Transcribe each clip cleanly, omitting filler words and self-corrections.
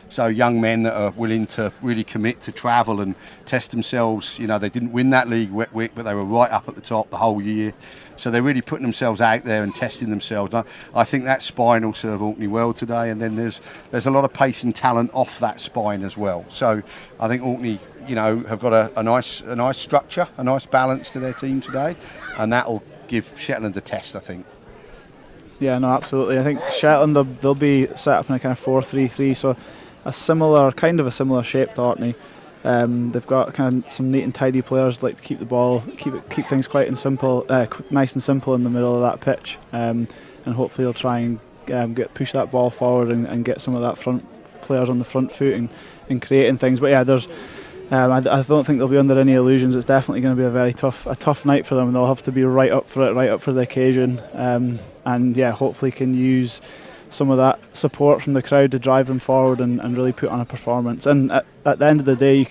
So young men that are willing to really commit to travel and test themselves. You know, they didn't win that league week, but they were right up at the top the whole year. So they're really putting themselves out there and testing themselves. I think that spine will serve Orkney well today. And then there's a lot of pace and talent off that spine as well. So I think Orkney, you know, have got a nice structure, a nice balance to their team today, and that will give Shetland a test, I think. Yeah, no, absolutely. I think Shetland, they'll be set up in a kind of 4-3-3, so a similar shape to Orkney. They've got kind of some neat and tidy players that like to keep the ball, keep things quite and simple, nice and simple in the middle of that pitch, and hopefully they'll try and push that ball forward and get some of that front players on the front foot and creating things. But yeah, there's. I don't think they'll be under any illusions. It's definitely going to be a very tough night for them, and they'll have to be right up for the occasion. And yeah, hopefully can use some of that support from the crowd to drive them forward and really put on a performance. And at the end of the day,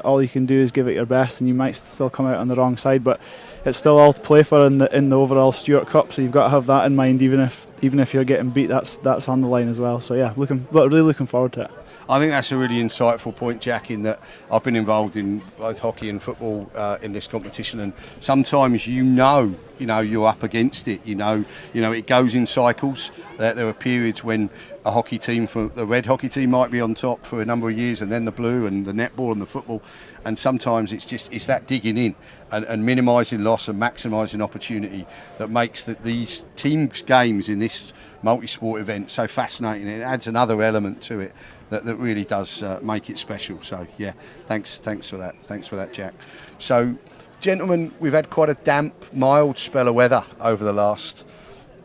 all you can do is give it your best, and you might still come out on the wrong side, but it's still all to play for in the overall Stewart Cup. So you've got to have that in mind, even if you're getting beat. That's on the line as well. So yeah, really looking forward to it. I think that's a really insightful point, Jack, in that I've been involved in both hockey and football in this competition, and sometimes you know you're up against it. You know it goes in cycles. There are periods when a hockey team, for the red hockey team, might be on top for a number of years, and then the blue and the netball and the football, and sometimes it's that digging in and minimising loss and maximising opportunity that makes these team games in this multi-sport event so fascinating. It adds another element to it that really does make it special. So yeah, thanks for that, Jack. So gentlemen, we've had quite a damp, mild spell of weather over the last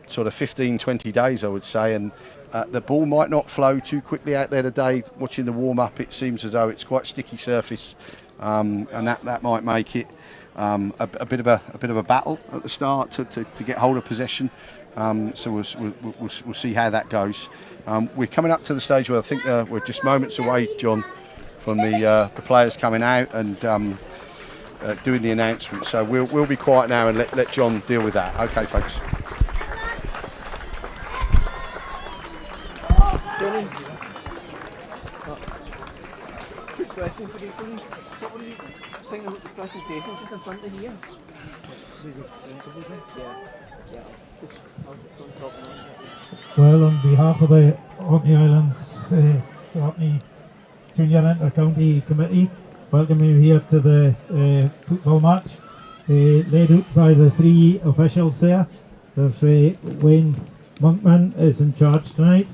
sort of 15-20 days, I would say, and the ball might not flow too quickly out there today. Watching the warm-up, it seems as though it's quite sticky surface, and that might make it a bit of a battle at the start to get hold of possession. So we'll see how that goes. We're coming up to the stage where I think we're just moments away, John, from the players coming out and doing the announcement. So we'll be quiet now and let John deal with that. Okay, folks. Johnny, quick question for you, Johnny. What were you thinking about the presentation just in front of here? Yeah. Well, on behalf of the Orkney Islands, the Orkney Junior Inter-County Committee, welcome you here to the football match, led out by the three officials there. There's Wayne Monkman is in charge tonight,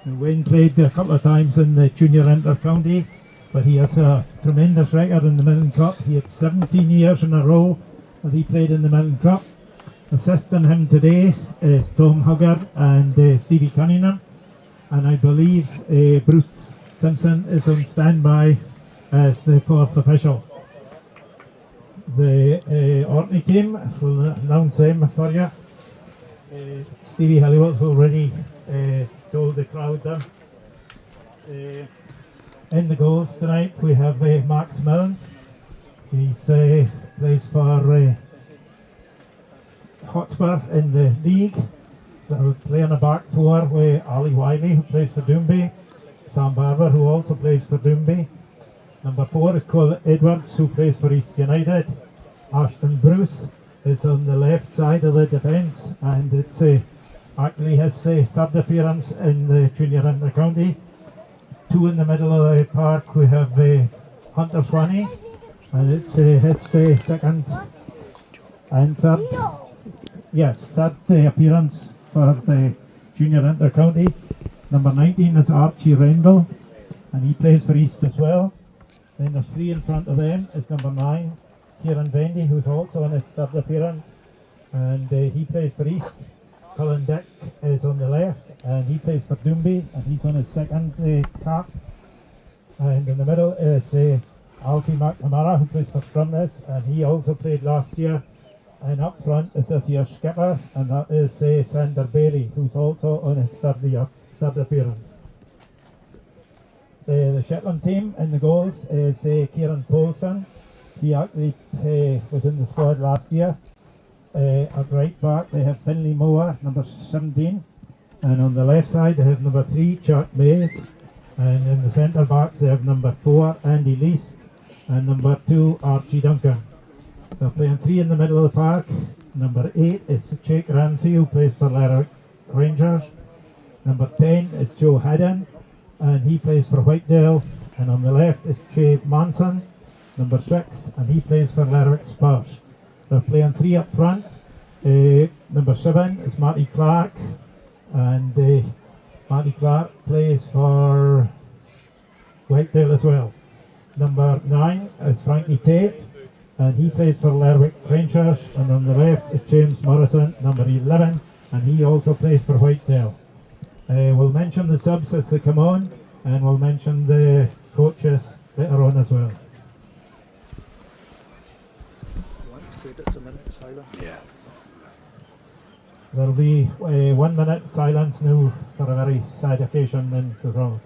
and Wayne played a couple of times in the Junior Inter-County, but he has a tremendous record in the Midland Cup. He had 17 years in a row that he played in the Midland Cup. Assisting him today is Tom Huggard and Stevie Cunningham, and I believe Bruce Simpson is on standby as the fourth official. The Orkney team, will announce them for you. Stevie Halliwell's already told the crowd there. In the goals tonight we have Max Millen. He plays for Hotspur in the league. They'll play on a back four with Ali Wiley, who plays for Doomby, Sam Barber, who also plays for Doomby. Number 4 is Cole Edwards, who plays for East United. Ashton Bruce is on the left side of the defence, and it's actually his third appearance in the Junior Inter-County. 2 in the middle of the park we have Hunter Swanee, and it's his second and third. Yes, third appearance for the Junior Inter-County. Number 19 is Archie Rendell, and he plays for East as well. Then there's 3 in front of them is number 9, Kieran Bendy, who's also on his third appearance, and he plays for East. Colin Dick is on the left, and he plays for Doomby, and he's on his second cap. And in the middle is Alfie McNamara, who plays for Strumness, and he also played last year. And up front is this year's skipper, and that is Sander Bailey, who's also on his third appearance. The Shetland team in the goals is Kieran Poulsen. He actually was in the squad last year. At right back they have Finley Moore, number 17, and on the left side they have number 3 Chuck Mays, And in the centre backs they have number 4 Andy Lease and number 2 Archie Duncan. They're playing 3 in the middle of the park. Number 8 is Jake Ramsey, who plays for Lerwick Rangers. Number 10 is Joe Haddon, and he plays for Whitedale. And on the left is Jay Manson, number 6, and he plays for Lerwick Spurs. They're playing 3 up front. Number 7 is Matty Clark, and Matty Clark plays for Whitedale as well. Number 9 is Frankie Tate, and he plays for Lerwick Rangers. And on the left is James Morrison, number 11, and he also plays for Whitedale. We'll mention the subs as they come on, and we'll mention the coaches later on as well. Yeah. There'll be 1 minute silence now for a very sad occasion in Sir.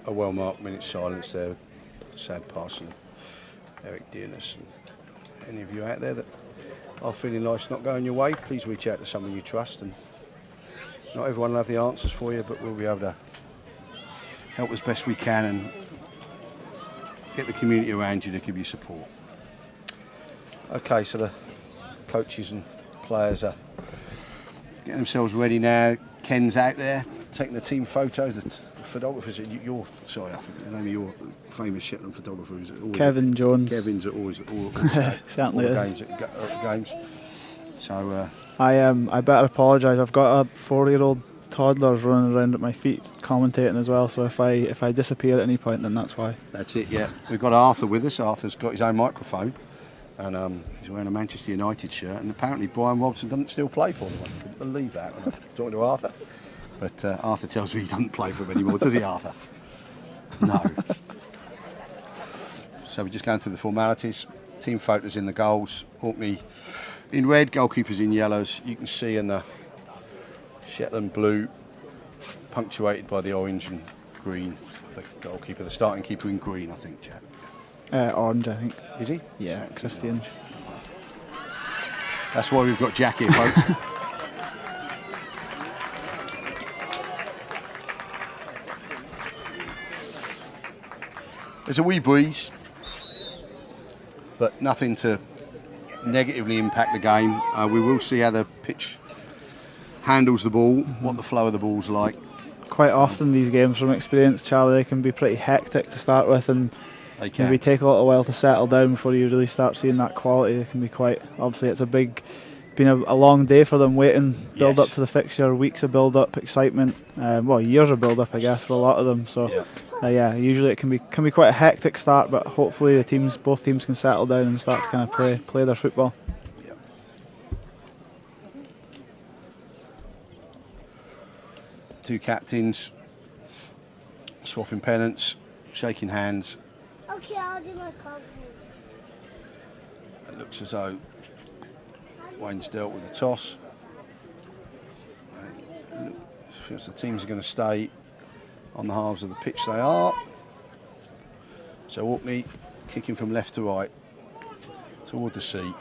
A well-marked minute's silence there. Sad passing of Eric Dearness. And any of you out there that are feeling life's not going your way, please reach out to someone you trust. And not everyone will have the answers for you, but we'll be able to help as best we can and get the community around you to give you support. Okay, so the coaches and players are getting themselves ready now. Ken's out there taking the team photos. The photographers, sorry, I forget the name of your famous Shetland photographer. Is it always Kevin Jones. Kevin's at all Certainly the is. games. So I better apologise. I've got a 4-year-old toddler running around at my feet commentating as well. So if I disappear at any point, then that's why. that's it. Yeah, we've got Arthur with us. Arthur's got his own microphone, and he's wearing a Manchester United shirt. And apparently Brian Robson doesn't still play for them. I couldn't believe that when I'm talking to Arthur. But Arthur tells me he doesn't play for him anymore, does he, Arthur? No. So we're just going through the formalities. Team photos in the goals. Orkney in red, goalkeepers in yellows. You can see in the Shetland blue, punctuated by the orange and green. The goalkeeper, the starting keeper in green, I think, Jack. Orange, I think. Is he? Yeah, Christian. That's why we've got Jack here, folks. There's a wee breeze, but nothing to negatively impact the game. We will see how the pitch handles the ball, what the flow of the ball's like. Quite often these games, from experience, Charlie, they can be pretty hectic to start with, and They can. maybe take a little while to settle down before you really start seeing that quality. They can be quite, obviously it's been a long day for them, waiting, build up to the fixture, weeks of build up, excitement, years of build up, I guess, for a lot of them. So usually it can be quite a hectic start, but hopefully both teams can settle down and start to kind of play their football. Yeah. Two captains swapping pennants, shaking hands. Okay, I'll do my coffee. It looks as though Wayne's dealt with the toss. Feels the teams are going to stay on the halves of the pitch they are. So Orkney kicking from left to right toward the sea.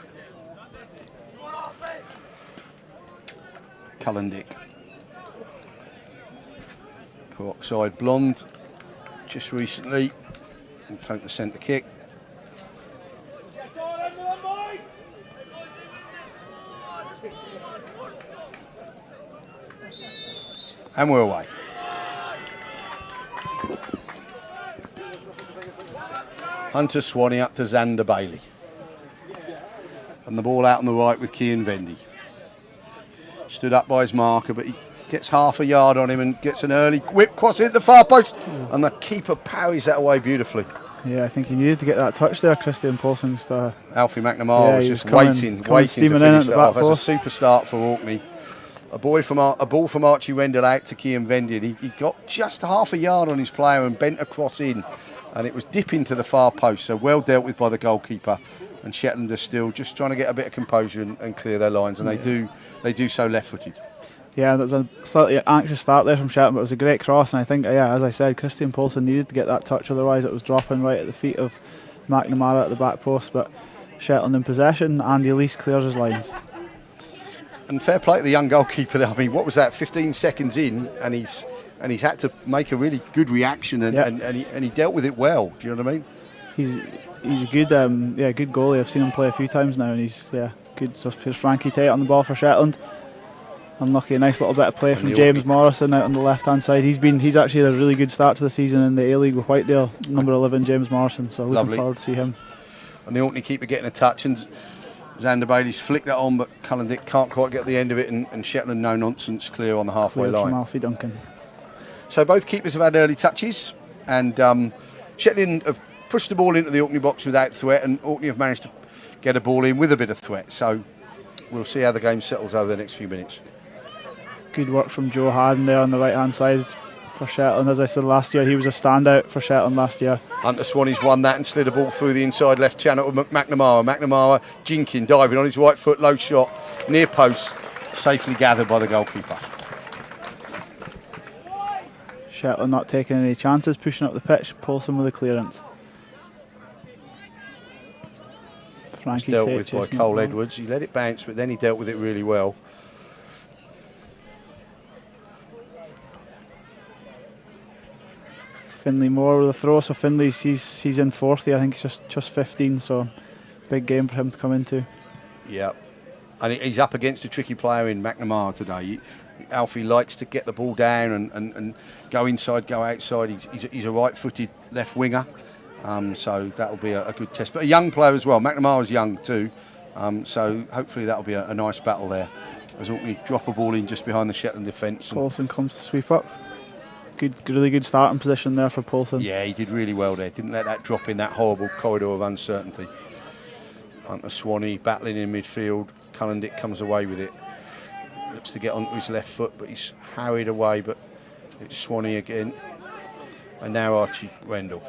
Cullendick. Peroxide blonde just recently. And take the centre kick. And we're away. Hunter Swanee up to Xander Bailey. And the ball out on the right with Cian Vendy. Stood up by his marker, but he gets half a yard on him and gets an early whip cross into the far post. And the keeper parries that away beautifully. Yeah, I think he needed to get that touch there, Christian Paulson. Alfie McNamara was just waiting to finish that off. As a super start for Orkney. A ball from Archie Rendell out to Cian Vendy. And he got just half a yard on his player and bent across in. And it was dipping to the far post, so well dealt with by the goalkeeper. And Shetland are still just trying to get a bit of composure and clear their lines, and they do so left-footed. Yeah, there was a slightly anxious start there from Shetland, but it was a great cross, and I think, as I said, Christian Paulson needed to get that touch, otherwise it was dropping right at the feet of McNamara at the back post. But Shetland in possession, Andy Lease clears his lines. And fair play to the young goalkeeper there. I mean, what was that, 15 seconds in, and he's had to make a really good reaction, and he dealt with it well. Do you know what I mean? He's a good good goalie. I've seen him play a few times now, and he's good. So here's Frankie Tate on the ball for Shetland. Unlucky, a nice little bit of play from James Morrison out on the left hand side. He's actually had a really good start to the season in the A-League with Whitedale, number 11 James Morrison. So looking forward to see him. And the Orkney keeper getting a touch, and Xander Bailey's flicked that on, but Cullen Dick can't quite get the end of it, and Shetland no nonsense clear on the halfway line. From Alfie Duncan. So both keepers have had early touches, and Shetland have pushed the ball into the Orkney box without threat, and Orkney have managed to get a ball in with a bit of threat. So we'll see how the game settles over the next few minutes. Good work from Joe Harden there on the right hand side for Shetland. As I said last year, he was a standout for Shetland last year. Hunter Swanee's won that and slid a ball through the inside left channel to McNamara. McNamara jinking, diving on his right foot, low shot, near post, safely gathered by the goalkeeper. Shetland not taking any chances, pushing up the pitch. Paulson with a clearance. Frankie dealt Tate with by Cole Edwards. He let it bounce, but then he dealt with it really well. Finlay Moore with a throw. So Finlay's he's in fourth here. I think he's just 15. So big game for him to come into. Yeah, and he's up against a tricky player in McNamara today. Alfie likes to get the ball down and go inside, go outside. He's a right-footed left winger, so that'll be a good test. But a young player as well. McNamara's young too, so hopefully that'll be a nice battle there. As Orkney drop a ball in just behind the Shetland defence. Paulson comes to sweep up. Really good starting position there for Paulson. Yeah, he did really well there. Didn't let that drop in that horrible corridor of uncertainty. Hunter Swanee battling in midfield. Cullen Dick comes away with it. Looks to get onto his left foot, but he's harried away. But it's Swanee again. And now Archie Rendell.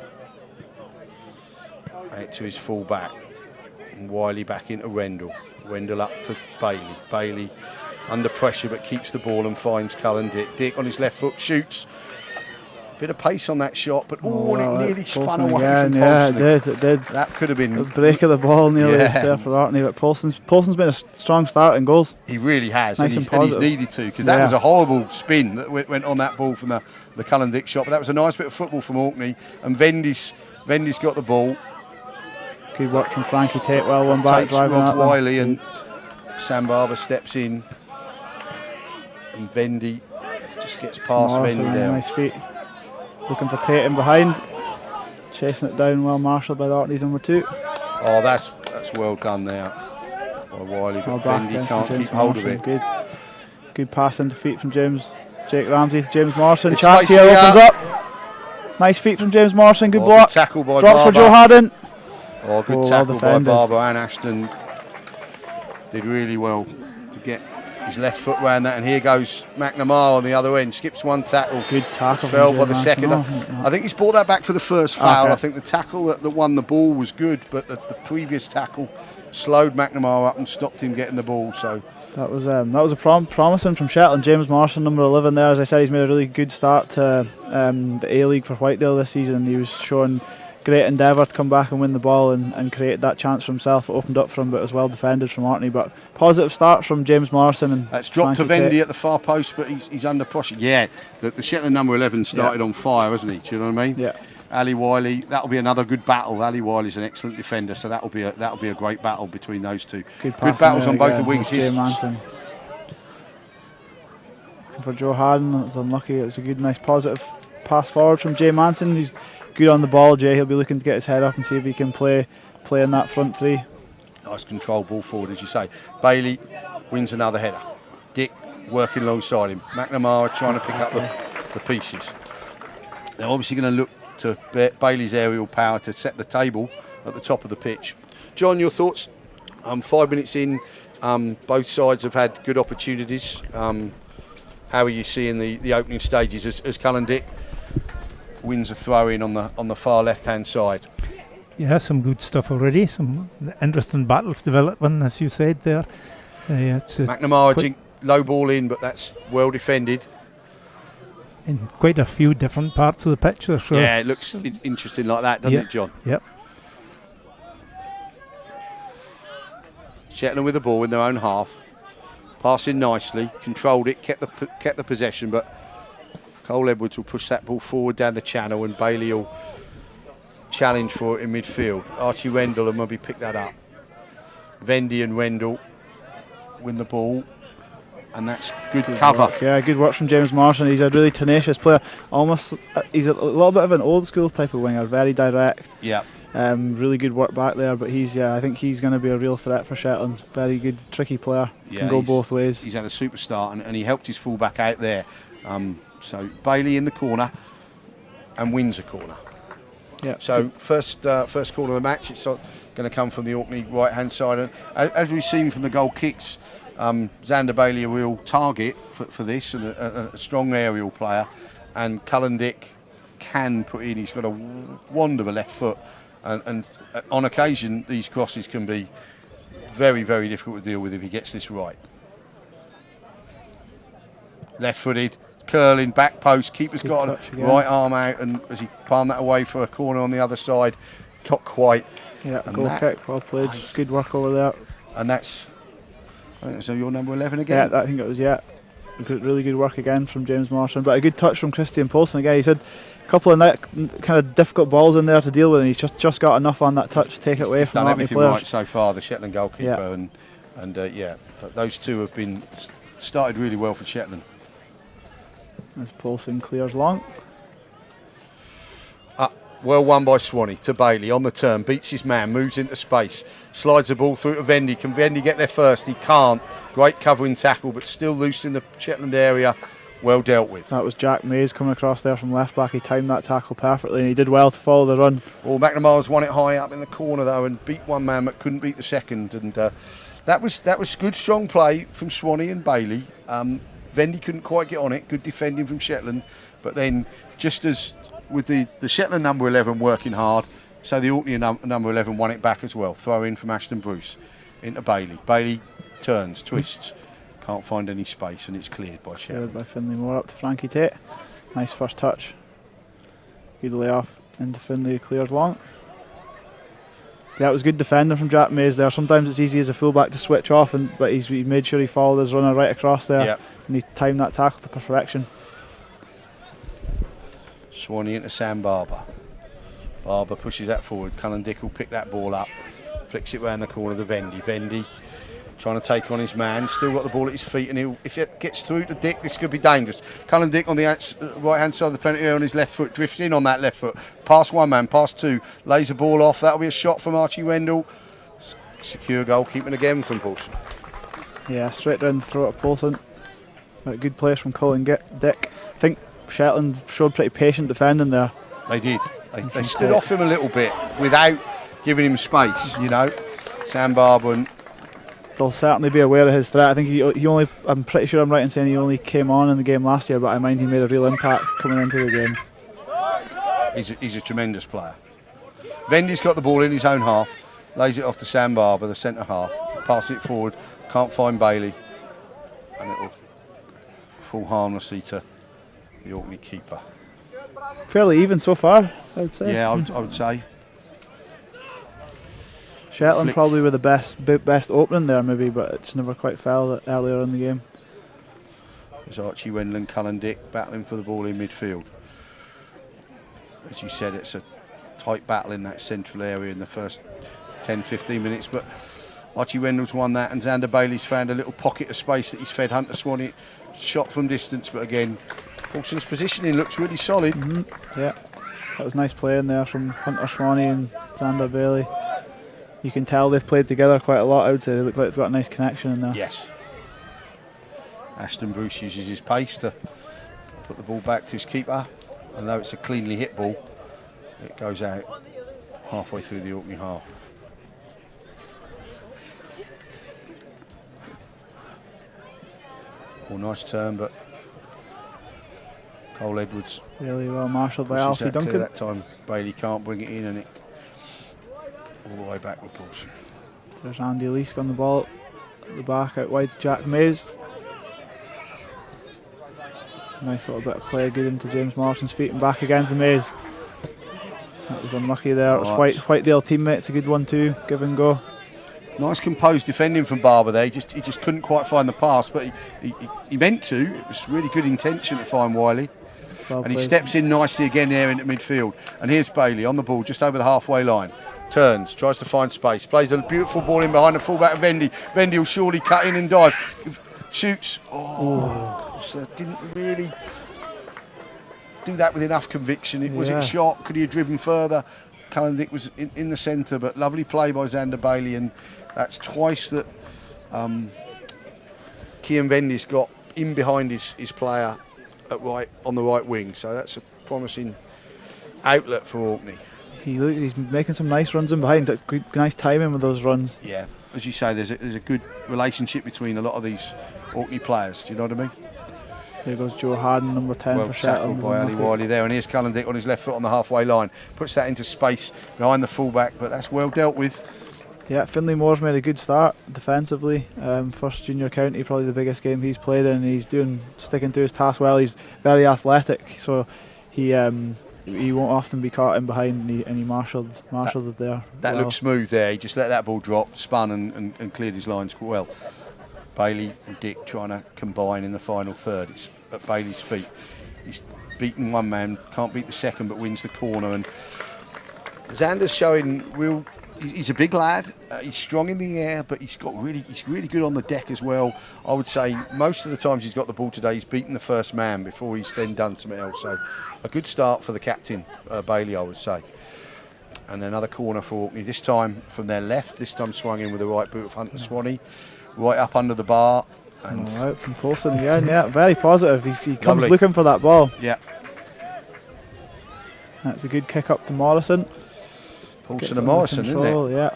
Out to his full back. And Wiley back into Rendell. Rendell up to Bailey. Bailey under pressure, but keeps the ball and finds Cullen Dick. Dick on his left foot shoots. Bit of pace on that shot, but it nearly spun away from Paulson. Yeah, it did. That could have been a break of the ball nearly there for Orkney. But Paulson's been a strong start in goals. He really has, nice and he's needed to, because that was a horrible spin that went on that ball from the Cullen Dick shot. But that was a nice bit of football from Orkney, and Vendy's got the ball. Good work from Frankie Tate. Well, one back driving Rob Wiley, and Sam Barber steps in, and Vendy just gets past Vendy there. Nice feet. Looking for Tate in behind, chasing it down, well marshalled by the Orkney number 2. Oh, that's well done there by Wiley, but Vendy can't keep hold of it. Good pass into feet from Jake Ramsey to James Morrison. Chance here opens up. Nice feet from James Morrison. Good block. Tackle by Drops Barber. for Joe Harden. Oh, good tackle by Barber, and Ashton did really well to get his left foot round that, and here goes McNamara on the other end. Skips one tackle. Good tackle. Fell by the second. I think he's brought that back for the first foul. Okay. I think the tackle that won the ball was good, but the previous tackle slowed McNamara up and stopped him getting the ball. So that was promising from Shetland. James Morrison, number 11 there. As I said, he's made a really good start to the A-League for Whitedale this season. He was showing great endeavour to come back and win the ball and create that chance for himself. It opened up for him, but was well defended from Orkney. But positive start from James Morrison. And that's dropped to Vendy at the far post, but he's under pressure. Yeah, the Shetland number 11 started on fire, hasn't he? Do you know what I mean? Yeah. Ali Wiley. That'll be another good battle. Ali Wiley's an excellent defender, so that'll be a great battle between those two. Good battles on both the wings. Jay Manson. Looking for Joe Harden. It was unlucky. It was a good, nice, positive pass forward from Jay Manson. He's good on the ball. Jay, he'll be looking to get his head up and see if he can play in that front three. Nice control ball forward, as you say. Bailey wins another header. Dick working alongside him. McNamara trying to pick up the pieces. They're obviously going to look to Bailey's aerial power to set the table at the top of the pitch. John, your thoughts? 5 minutes in, both sides have had good opportunities. How are you seeing the opening stages as Cullen Dick wins a throw in on the far left hand side? Yeah, some good stuff already. Some interesting battles developing, as you said there. McNamara low ball in, but that's well defended. In quite a few different parts of the pitch. So yeah, it looks interesting like that, doesn't it, John? Yep. Shetland with the ball in their own half. Passing nicely, controlled it, kept the possession, but Cole Edwards will push that ball forward down the channel and Bailey will challenge for it in midfield. Archie Wendell will maybe pick that up. Vendy and Wendell win the ball, and that's good cover. Work. Yeah, good work from James Marshall. He's a really tenacious player. Almost, he's a little bit of an old school type of winger, very direct. Yeah. Really good work back there, but I think he's going to be a real threat for Shetland. Very good, tricky player. Yeah, can go both ways. He's had a super start, and he helped his fullback out there. So Bailey in the corner and wins a corner. Yeah. So first corner of the match, it's going to come from the Orkney right hand side, and as we've seen from the goal kicks, Xander Bailey a real target for this, and a strong aerial player, and Cullen Dick can put in. He's got a wand of a left foot. And on occasion, these crosses can be very, very difficult to deal with if he gets this right. Left-footed, curling, back post. Keeper's got a right arm out, and as he palmed that away for a corner on the other side, not quite. Yeah, goal kick, well played. Good work over there. And that's, I think it was your number 11 again. Yeah, I think it was, really good work again from James Marshall, but a good touch from Christian Poulsen again. He's had a couple of kind of difficult balls in there to deal with, and he's just got enough on that touch to take it away from the Orkney players. He's done everything right so far, the Shetland goalkeeper, and those two have been started really well for Shetland. As Poulsen clears long. Well won by Swanee to Bailey on the turn, beats his man, moves into space, slides the ball through to Vendy. Can Vendy get there first? He can't. Great covering tackle, but still loose in the Shetland area. Well dealt with. That was Jack Mays coming across there from left back. He timed that tackle perfectly, and he did well to follow the run. Well, McNamara's won it high up in the corner though, and beat one man but couldn't beat the second. And that was good, strong play from Swanee and Bailey. Vendy couldn't quite get on it. Good defending from Shetland, but then just as with the Shetland number 11 working hard, so the Orkney number 11 won it back as well. Throw in from Ashton Bruce into Bailey. Bailey turns, twists, can't find any space, and it's cleared by Shetland. Cleared by Finlay Moore up to Frankie Tate. Nice first touch. Good layoff into Finlay, clears long. Yeah, it was good defending from Jack Mays there. Sometimes it's easy as a fullback to switch off, but he made sure he followed his runner right across there, and he timed that tackle to perfection. Swanee into Sam Barber. Barber pushes that forward. Cullen Dick will pick that ball up, flicks it round the corner to Vendy. Vendy trying to take on his man, still got the ball at his feet, and if it gets through to Dick, this could be dangerous. Cullen Dick on the right hand side of the penalty area on his left foot, drifts in on that left foot, past one man, past two, lays the ball off. That'll be a shot from Archie Wendell. Secure goalkeeping again from Poulsen. Yeah, straight down the throat of Poulsen. A good place from Cullen Dick. I think Shetland showed pretty patient defending there. They did. They stood off him a little bit without giving him space, you know. Sam Barber. And they'll certainly be aware of his threat. I think he only, I'm pretty sure I'm right in saying he only came on in the game last year, but I mind he made a real impact coming into the game. He's a tremendous player. Vendy's got the ball in his own half, lays it off to Sam Barber, the centre half, passes it forward, can't find Bailey, and it'll fall harmlessly to the Orkney keeper. Fairly even so far, I would say. Yeah, I would say. Shetland probably with the best opening there maybe, but it's never quite fell earlier in the game. There's Archie Wendell and Cullen Dick battling for the ball in midfield. as you said, it's a tight battle in that central area in the first 10-15 minutes, but Archie Wendell's won that, and Xander Bailey's found a little pocket of space that he's fed Hunter Swanee. Shot from distance, but again, Paulson's positioning looks really solid. Yeah, that was nice play in there from Hunter Swanee and Xander Bailey. You can tell they've played together quite a lot, I would say. They look like they've got a nice connection in there. Yes. Ashton Bruce uses his pace to put the ball back to his keeper. And though it's a cleanly hit ball, it goes out halfway through the Orkney half. Oh, nice turn, but Cole Edwards Really well marshalled by pushes Alfie that clear Duncan. that time. Bailey can't bring it in, and it all the way back with Paulson. There's Andy Leask on the ball at the back, out wide to Jack Mays. Nice little bit of play, good into James Morrison's feet and back again to Mays. That was unlucky there. It was Whitedale teammates, a good one too, give and go. Nice composed defending from Barber there. He just couldn't quite find the pass, but he meant to. It was really good intention to find Wiley. Well And he played. steps in nicely again there into midfield. And here's Bailey on the ball, just over the halfway line. Turns, tries to find space, plays a beautiful ball in behind the fullback Vendy. Vendy will surely cut in and dive. Shoots. So didn't really do that with enough conviction. Was it shot? Could he have driven further? Cullen Dick was in the centre, but lovely play by Xander Bailey, and that's twice that Cian Vendy's got in behind his player on the right wing. So that's a promising outlet for Orkney. He's making some nice runs in behind. Good, nice timing with those runs. Yeah, as you say, there's a good relationship between a lot of these Orkney players. Do you know what I mean? There goes Joe Harden, number 10 Well for tackled Shetland. by Ali Wiley there, and here's Cullen Dick on his left foot on the halfway line. Puts that into space behind the fullback, but that's well dealt with. Yeah, Finlay Moore's made a good start defensively. First junior county, probably the biggest game he's played in. He's sticking to his task well. He's very athletic, so he won't often be caught in behind, and he marshalled it there. That well. looked smooth there. He just let that ball drop, spun and cleared his lines quite well. Bailey and Dick trying to combine in the final third. It's at Bailey's feet. He's beaten one man, can't beat the second, but wins the corner. And Xander's showing real. He's a big lad. He's strong in the air, but he's really good on the deck as well. I would say most of the times he's got the ball today, he's beaten the first man before he's then done something else. So a good start for the captain, Bailey, I would say. And another corner for Orkney, this time from their left, this time swung in with the right boot of Hunter Swanee, right up under the bar. And all right, from Paulson again, yeah, very positive. He comes Lovely. looking for that ball. yeah, That's a good kick up to Morrison. Paulson Gets and it Morrison, under isn't it? control, yeah.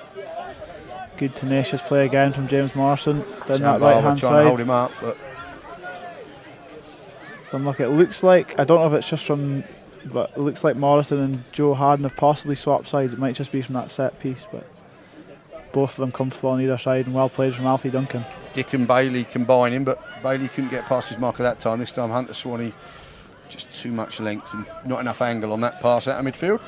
Good tenacious play again from James Morrison down Sam that right Barber hand trying to hold side. him up, but So look, it looks like, I don't know if it's just from, but it looks like Morrison and Joe Harden have possibly swapped sides. It might just be from that set piece, but both of them comfortable on either side, and well played from Alfie Duncan. Dick and Bailey combining, but Bailey couldn't get past his marker that time. This time Hunter Swanee, just too much length and not enough angle on that pass out of midfield.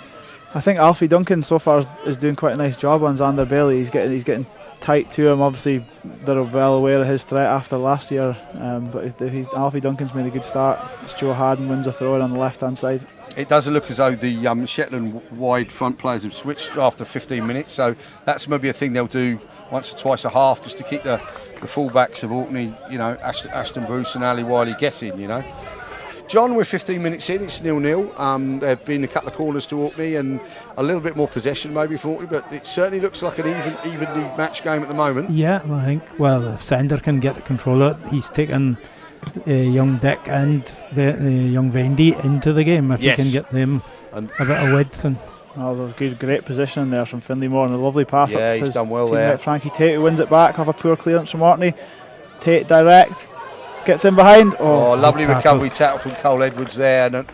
I think Alfie Duncan so far is doing quite a nice job on Xander Bailey. He's getting tight to him. Obviously, they're well aware of his threat after last year, but Alfie Duncan's made a good start. It's Joe Harden wins a throw in on the left hand side. It doesn't look as though the Shetland wide front players have switched after 15 minutes, so that's maybe a thing they'll do once or twice a half, just to keep the full-backs of Orkney, Ashton Bruce and Ali Wiley guessing, John, we're 15 minutes in, it's 0-0. There have been a couple of corners to Orkney and a little bit more possession maybe for Orkney, but it certainly looks like an evenly matched game at the moment. Yeah, I think, if Sander can get control of it, he's taken young Dick and the young Vendy into the game. If Yes. he can get them a bit of width. And Great position there from Finlay Moore, and a lovely pass up Yeah, to he's his done well teammate there. Frankie Tate, who wins it back off a poor clearance from Orkney. Tate direct, gets in behind. Oh, lovely tackle. recovery tackle from Cole Edwards there, and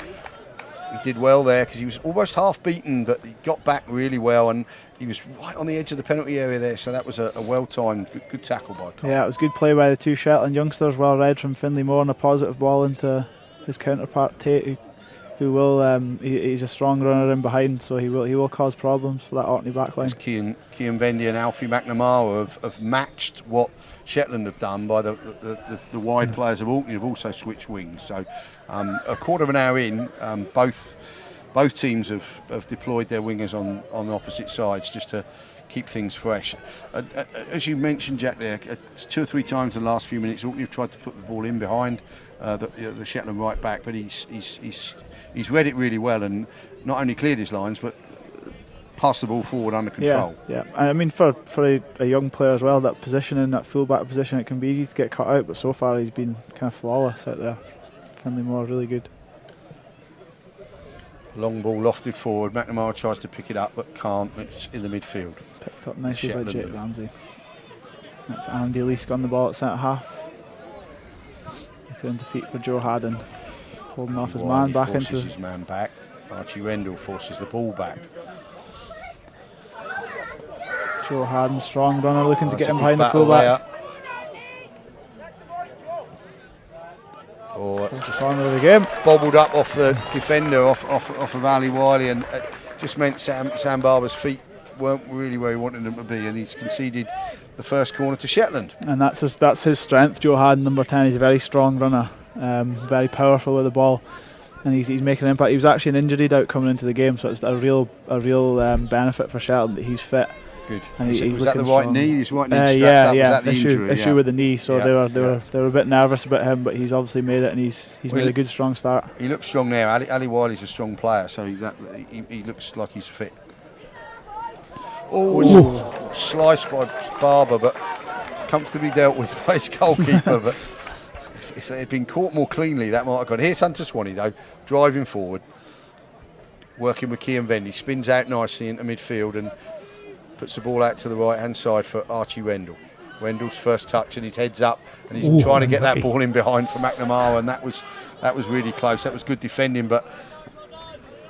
he did well there because he was almost half beaten, but he got back really well, and he was right on the edge of the penalty area there, so that was a well-timed, good tackle by Cole. Yeah, it was good play by the two Shetland youngsters, well read from Finlay Moore, and a positive ball into his counterpart Tate, who will he's a strong runner in behind, so he will cause problems for that Orkney backline. Cian Vendy and Alfie McNamara have matched what Shetland have done by the wide players of Orkney have also switched wings. So a quarter of an hour in, both both teams have deployed their wingers on opposite sides just to keep things fresh. As you mentioned, Jack, there 2 or 3 times in the last few minutes, Orkney have tried to put the ball in behind the Shetland right back, but he's read it really well and not only cleared his lines, but passed the ball forward under control. Yeah. I mean, for a young player as well, that position in that full-back position, it can be easy to get cut out, but so far he's been kind of flawless out there. Finlay Moore, really good. Long ball lofted forward. McNamara tries to pick it up but can't. It's in the midfield. Picked up nicely by Shetland. Jake Ramsey. That's Andy Leask on the ball at centre half. Looking into feet for Joe Haddon. Holding off his man back into. Forces his man back. Archie Rendell forces the ball back. Joe Haddon, strong runner, looking to That's get him a behind good the fullback. battle there. Just on with the game. Bobbled up off the defender, off of Ali Wiley, and just meant Sam Barber's feet weren't really where he wanted them to be, and he's conceded the first corner to Shetland. And that's his strength. Joe Haddon, number 10, he's a very strong runner, very powerful with the ball, and he's making an impact. He was actually an injury doubt coming into the game, so it's a real benefit for Shetland that he's fit. Good. And was he's that the right knee? His right knee strapped yeah, up. yeah. Was that the injury? Issue with the knee, so they were a bit nervous about him, but he's obviously made it, and he's made a good strong start. He looks strong there. Ali Wiley's a strong player, so he looks like he's fit. Oh, sliced by Barber, but comfortably dealt with by his goalkeeper. But if they had been caught more cleanly, that might have gone. Here's Hunter Swanee though, driving forward, working with Cian Vendy, spins out nicely into midfield and puts the ball out to the right hand side for Archie Rendell. Rendell's first touch and his head's up, and he's trying to get that ball in behind for McNamara, and that was really close. That was good defending, but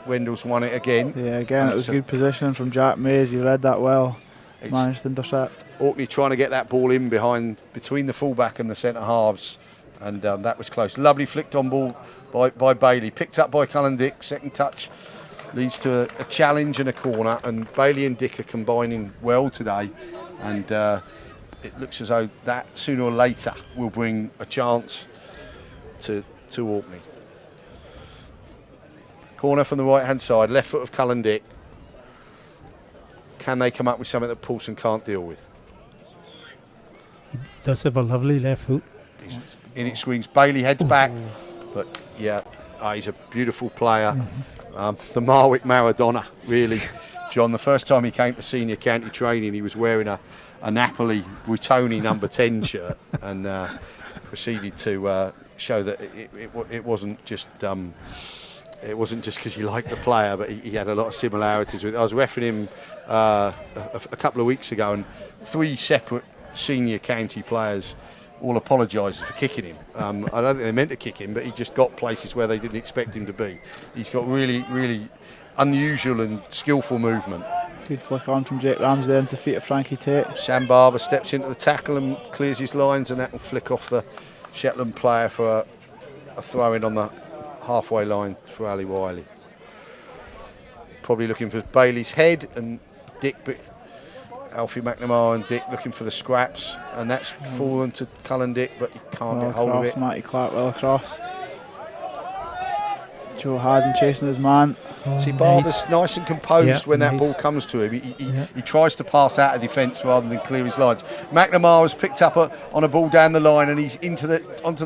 Rendell's won it again. Yeah, again, it was good positioning from Jack Mays. He read that well. Managed to intercept. Orkney trying to get that ball in behind, between the fullback and the centre halves, and that was close. Lovely flicked on ball by Bailey, picked up by Cullen Dick. Second touch leads to a challenge and a corner, and Bailey and Dick are combining well today, and it looks as though that sooner or later will bring a chance to Orkney. Corner from the right hand side, left foot of Cullen Dick. Can they come up with something that Paulson can't deal with? He does have a lovely left foot. In it swings, Bailey heads back, but yeah, he's a beautiful player. The Marwick Maradona, really. John, the first time he came to senior county training, he was wearing a Napoli Buitoni number 10 shirt, and proceeded to show that it wasn't just it wasn't just because he liked the player, but he had a lot of similarities with. I was refereeing him a couple of weeks ago, and 3 separate senior county players all apologised for kicking him. I don't think they meant to kick him, but he just got places where they didn't expect him to be. He's got really, really unusual and skillful movement. Good flick on from Jake Ramsey then to feet of Frankie Tate. Sam Barber steps into the tackle and clears his lines, and that will flick off the Shetland player for a throw-in on the halfway line for Ali Wiley. Probably looking for Bailey's head, and Alfie McNamara and Dick looking for the scraps, and that's fallen to Cullen Dick, but he can't get hold of it. Matty Clark well across. Joe Haddon chasing his man. See, Barber's nice and composed when that ball comes to him. He tries to pass out of defence rather than clear his lines. McNamara's picked up on a ball down the line, and he's onto the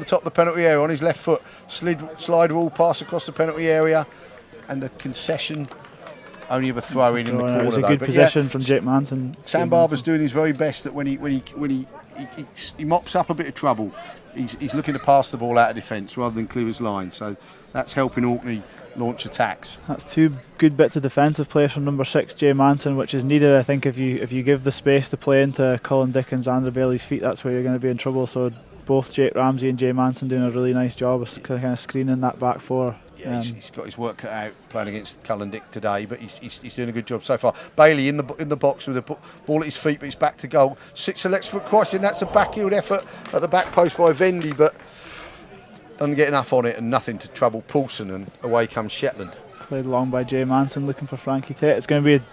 top of the penalty area on his left foot. Slide rule pass across the penalty area, and a concession. Only of a throw in the corner. It was a good position from Jake Manson. Sam Barber's doing his very best that when he mops up a bit of trouble, he's looking to pass the ball out of defence rather than clear his line. So that's helping Orkney launch attacks. That's 2 good bits of defensive play from number 6, Jay Manson, which is needed. I think if you give the space to play into Cullen Dick and Xander Bailey's feet, that's where you're going to be in trouble. So both Jake Ramsey and Jay Manson doing a really nice job of kind of screening that back 4. Yeah, he's got his work cut out playing against Cullen Dick today, but he's doing a good job so far. Bailey in the box with the ball at his feet, but he's back to goal. Selects for crossing. That's a backheel effort at the back post by Vendy, but doesn't get enough on it, and nothing to trouble Paulson, and away comes Shetland. Played along by Jay Manson looking for Frankie Tate. It's going to be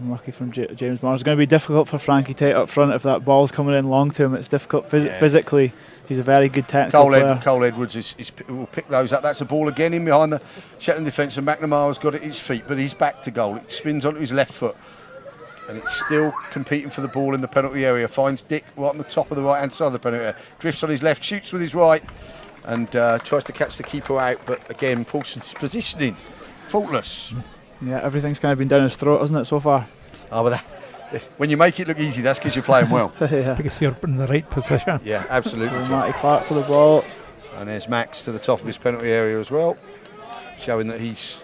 Unlucky from James Morris. It's going to be difficult for Frankie Tate up front if that ball's coming in long to him. It's difficult physically. He's a very good technical player. Cole Edwards will pick those up. That's a ball again in behind the Shetland defence, and McNamara's got it at his feet, but he's back to goal. It spins onto his left foot, and it's still competing for the ball in the penalty area. Finds Dick right on the top of the right-hand side of the penalty area. Drifts on his left, shoots with his right, and tries to catch the keeper out. But again, Paulson's positioning faultless. Yeah, everything's kind of been down his throat, hasn't it, so far? Oh, but when you make it look easy, that's because you're playing well. Yeah. Because you're in the right position. Yeah, absolutely. Matty Clark for the ball. And there's Max to the top of his penalty area as well, showing that he's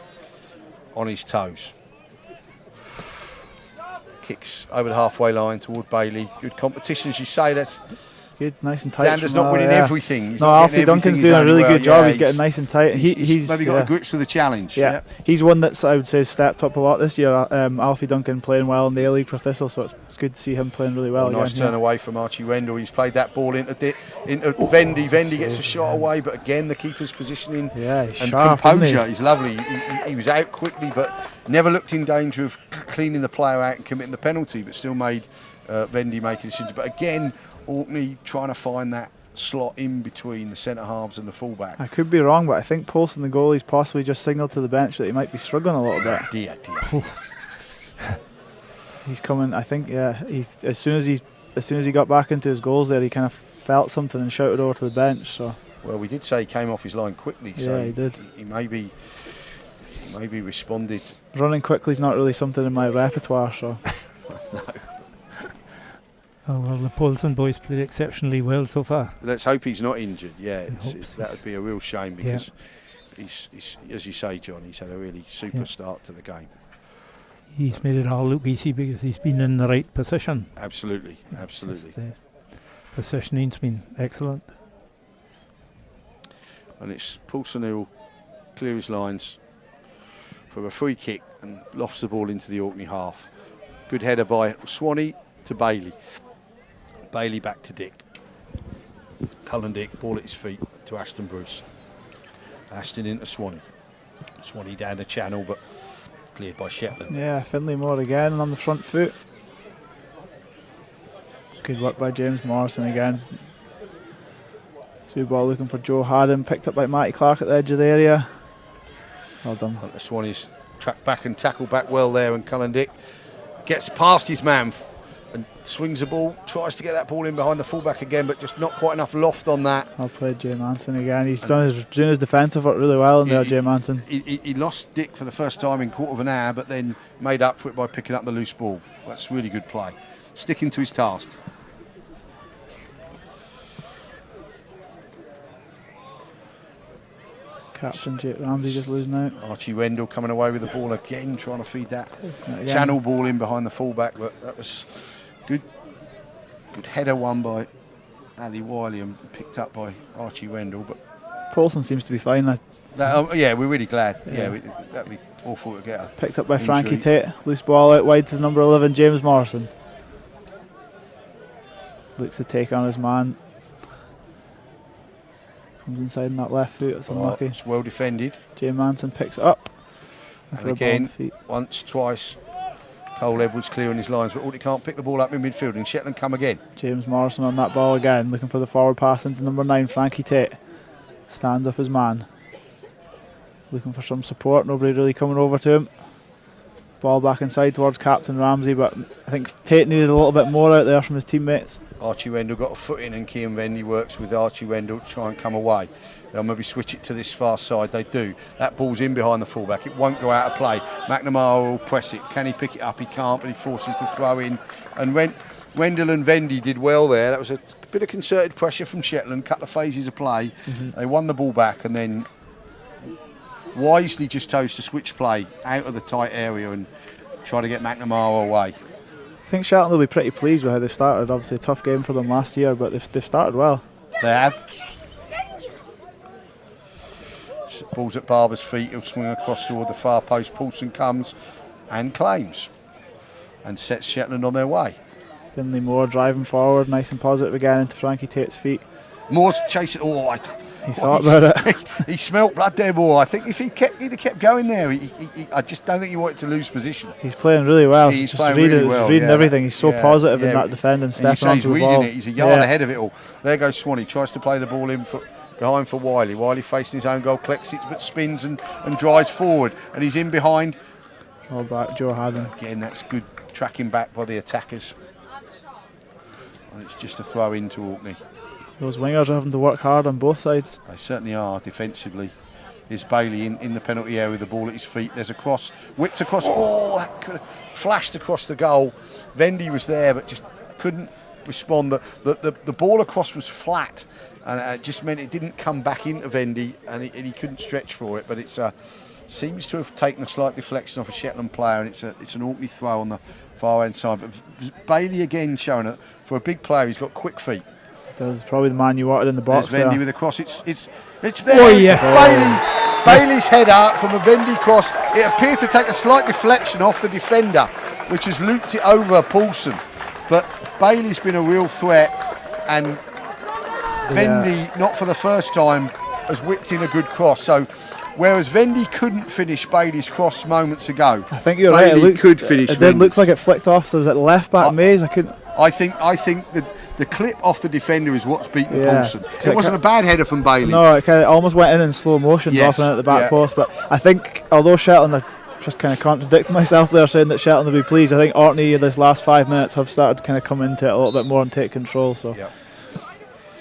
on his toes. Kicks over the halfway line toward Bailey. Good competition, as you say. That's good, nice and tight. Xander's not winning everything. No, Alfie Duncan's doing a really good job. He's getting nice and tight. He's maybe got a grips with the challenge. Yeah, he's one that's, I would say, stepped up a lot this year. Alfie Duncan playing well in the A-League for Thistle, so it's good to see him playing really well. Nice turn away from Archie Wendell. He's played that ball into Vendy. Vendy gets a shot away, but again the keeper's positioning and sharp, composure is lovely. He was out quickly, but never looked in danger of cleaning the player out and committing the penalty, but still made Vendy make a decision. But again, Orkney trying to find that slot in between the centre halves and the fullback. I could be wrong, but I think Paulson, the goalie's possibly just signalled to the bench that he might be struggling a little bit. Dear. He's coming. I think. Yeah. As soon as he got back into his goals there, he kind of felt something and shouted over to the bench. So. Well, we did say he came off his line quickly. Yeah, so he did. He maybe responded. Running quickly is not really something in my repertoire. So. No. Oh, well, the Paulson boys played exceptionally well so far. Let's hope he's not injured. Yeah, that would be a real shame because he's, as you say, John, he's had a really super start to the game. He's made it all look easy because he's been in the right position. Absolutely. The positioning's been excellent. And it's Paulson who will clear his lines for a free kick and lofts the ball into the Orkney half. Good header by Swanee to Bailey. Bailey back to Dick. Cullen Dick, ball at his feet to Ashton Bruce. Ashton into Swanee. Swanee down the channel, but cleared by Shetland. Yeah, Finlay Moore again on the front foot. Good work by James Morrison again. Through ball looking for Joe Haddon, picked up by Matty Clark at the edge of the area. Well done. Swanee's tracked back and tackled back well there, and Cullen Dick gets past his man and swings the ball, tries to get that ball in behind the fullback again, but just not quite enough loft on that. I'll play Jay Manson again. He's doing his defensive work really well in there, Jay Manson. He lost Dick for the first time in quarter of an hour, but then made up for it by picking up the loose ball. That's really good play. Sticking to his task. Captain Jake Ramsey just losing out. Archie Wendell coming away with the ball again, trying to feed that channel ball in behind the fullback, but that was good header won by Ali Wiley and picked up by Archie Wendell. But Paulson seems to be fine. We're really glad. That'd be awful to get. Picked up by Frankie Tate. Loose ball out wide to number 11, James Morrison. Looks to take on his man. Comes inside in that left foot. It's unlucky. It's well defended. Jay Manson picks it up. And again, once, twice, Cole Edwards clearing his lines, but Orkney can't pick the ball up in midfield, and Shetland come again. James Morrison on that ball again, looking for the forward pass into number 9, Frankie Tate. Stands up his man. Looking for some support, nobody really coming over to him. Ball back inside towards Captain Ramsey, but I think Tate needed a little bit more out there from his teammates. Archie Wendell got a foot in, and Kean Vendy works with Archie Wendell to try and come away. They'll maybe switch it to this far side. They do. That ball's in behind the fullback. It won't go out of play. McNamara will press it. Can he pick it up? He can't, but he forces the throw in. And Wendell and Vendy did well there. That was a bit of concerted pressure from Shetland, couple of phases of play. They won the ball back and then wisely just chose to switch play out of the tight area and try to get McNamara away. I think Shetland will be pretty pleased with how they started. Obviously a tough game for them last year, but they've started well. They have. Ball's at Barber's feet. He'll swing across toward the far post. Paulson comes and claims and sets Shetland on their way. Finlay Moore driving forward, nice and positive again into Frankie Tate's feet. Moore's chasing. Oh, He thought about it. He smelt blood there, Moore. I think if he'd have kept going there, I just don't think he wanted to lose position. He's playing really well. He's just playing reading, really well. reading Yeah. everything. He's so Yeah. positive in Yeah. that defending, And you stepping say he's onto the reading ball. it. He's a yard ahead of it all. There goes Swanee. Tries to play the ball in behind for Wiley. Wiley facing his own goal, collects it, but spins and drives forward. And he's in behind. All back, Joe Haddon. Again, that's good tracking back by the attackers. And it's just a throw into Orkney. Those wingers are having to work hard on both sides. They certainly are defensively. Here's Bailey in the penalty area with the ball at his feet. There's a cross, whipped across. Oh, that could have flashed across the goal. Vendy was there, but just couldn't respond. The ball across was flat, and it just meant it didn't come back into Vendy, and he couldn't stretch for it. But it's seems to have taken a slight deflection off a Shetland player, and it's an Orkney throw on the far end side. But Bailey again showing that for a big player, he's got quick feet. That's probably the man you wanted in the box. There's Vendy there. with a cross. It's there. Oh, yeah. Bailey's head out from a Vendy cross. It appeared to take a slight deflection off the defender, which has looped it over Paulson. But Bailey's been a real threat, and Vendy, not for the first time, has whipped in a good cross. So, whereas Vendy couldn't finish Bailey's cross moments ago, I think you're Bailey right. could finish. It did look Vendy's. like it flicked off. There was at the left back Mays. I think that the clip off the defender is what's beaten Yeah. Paulson. It wasn't a bad header from Bailey. No, it kind of almost went in slow motion, Yes, dropping it at the back yeah. post. But I think, although Shetland, I just kind of contradicted myself there, saying that Shetland will be pleased. I think Orkney, this last 5 minutes, have started to kind of come into it a little bit more and take control. So, Yep.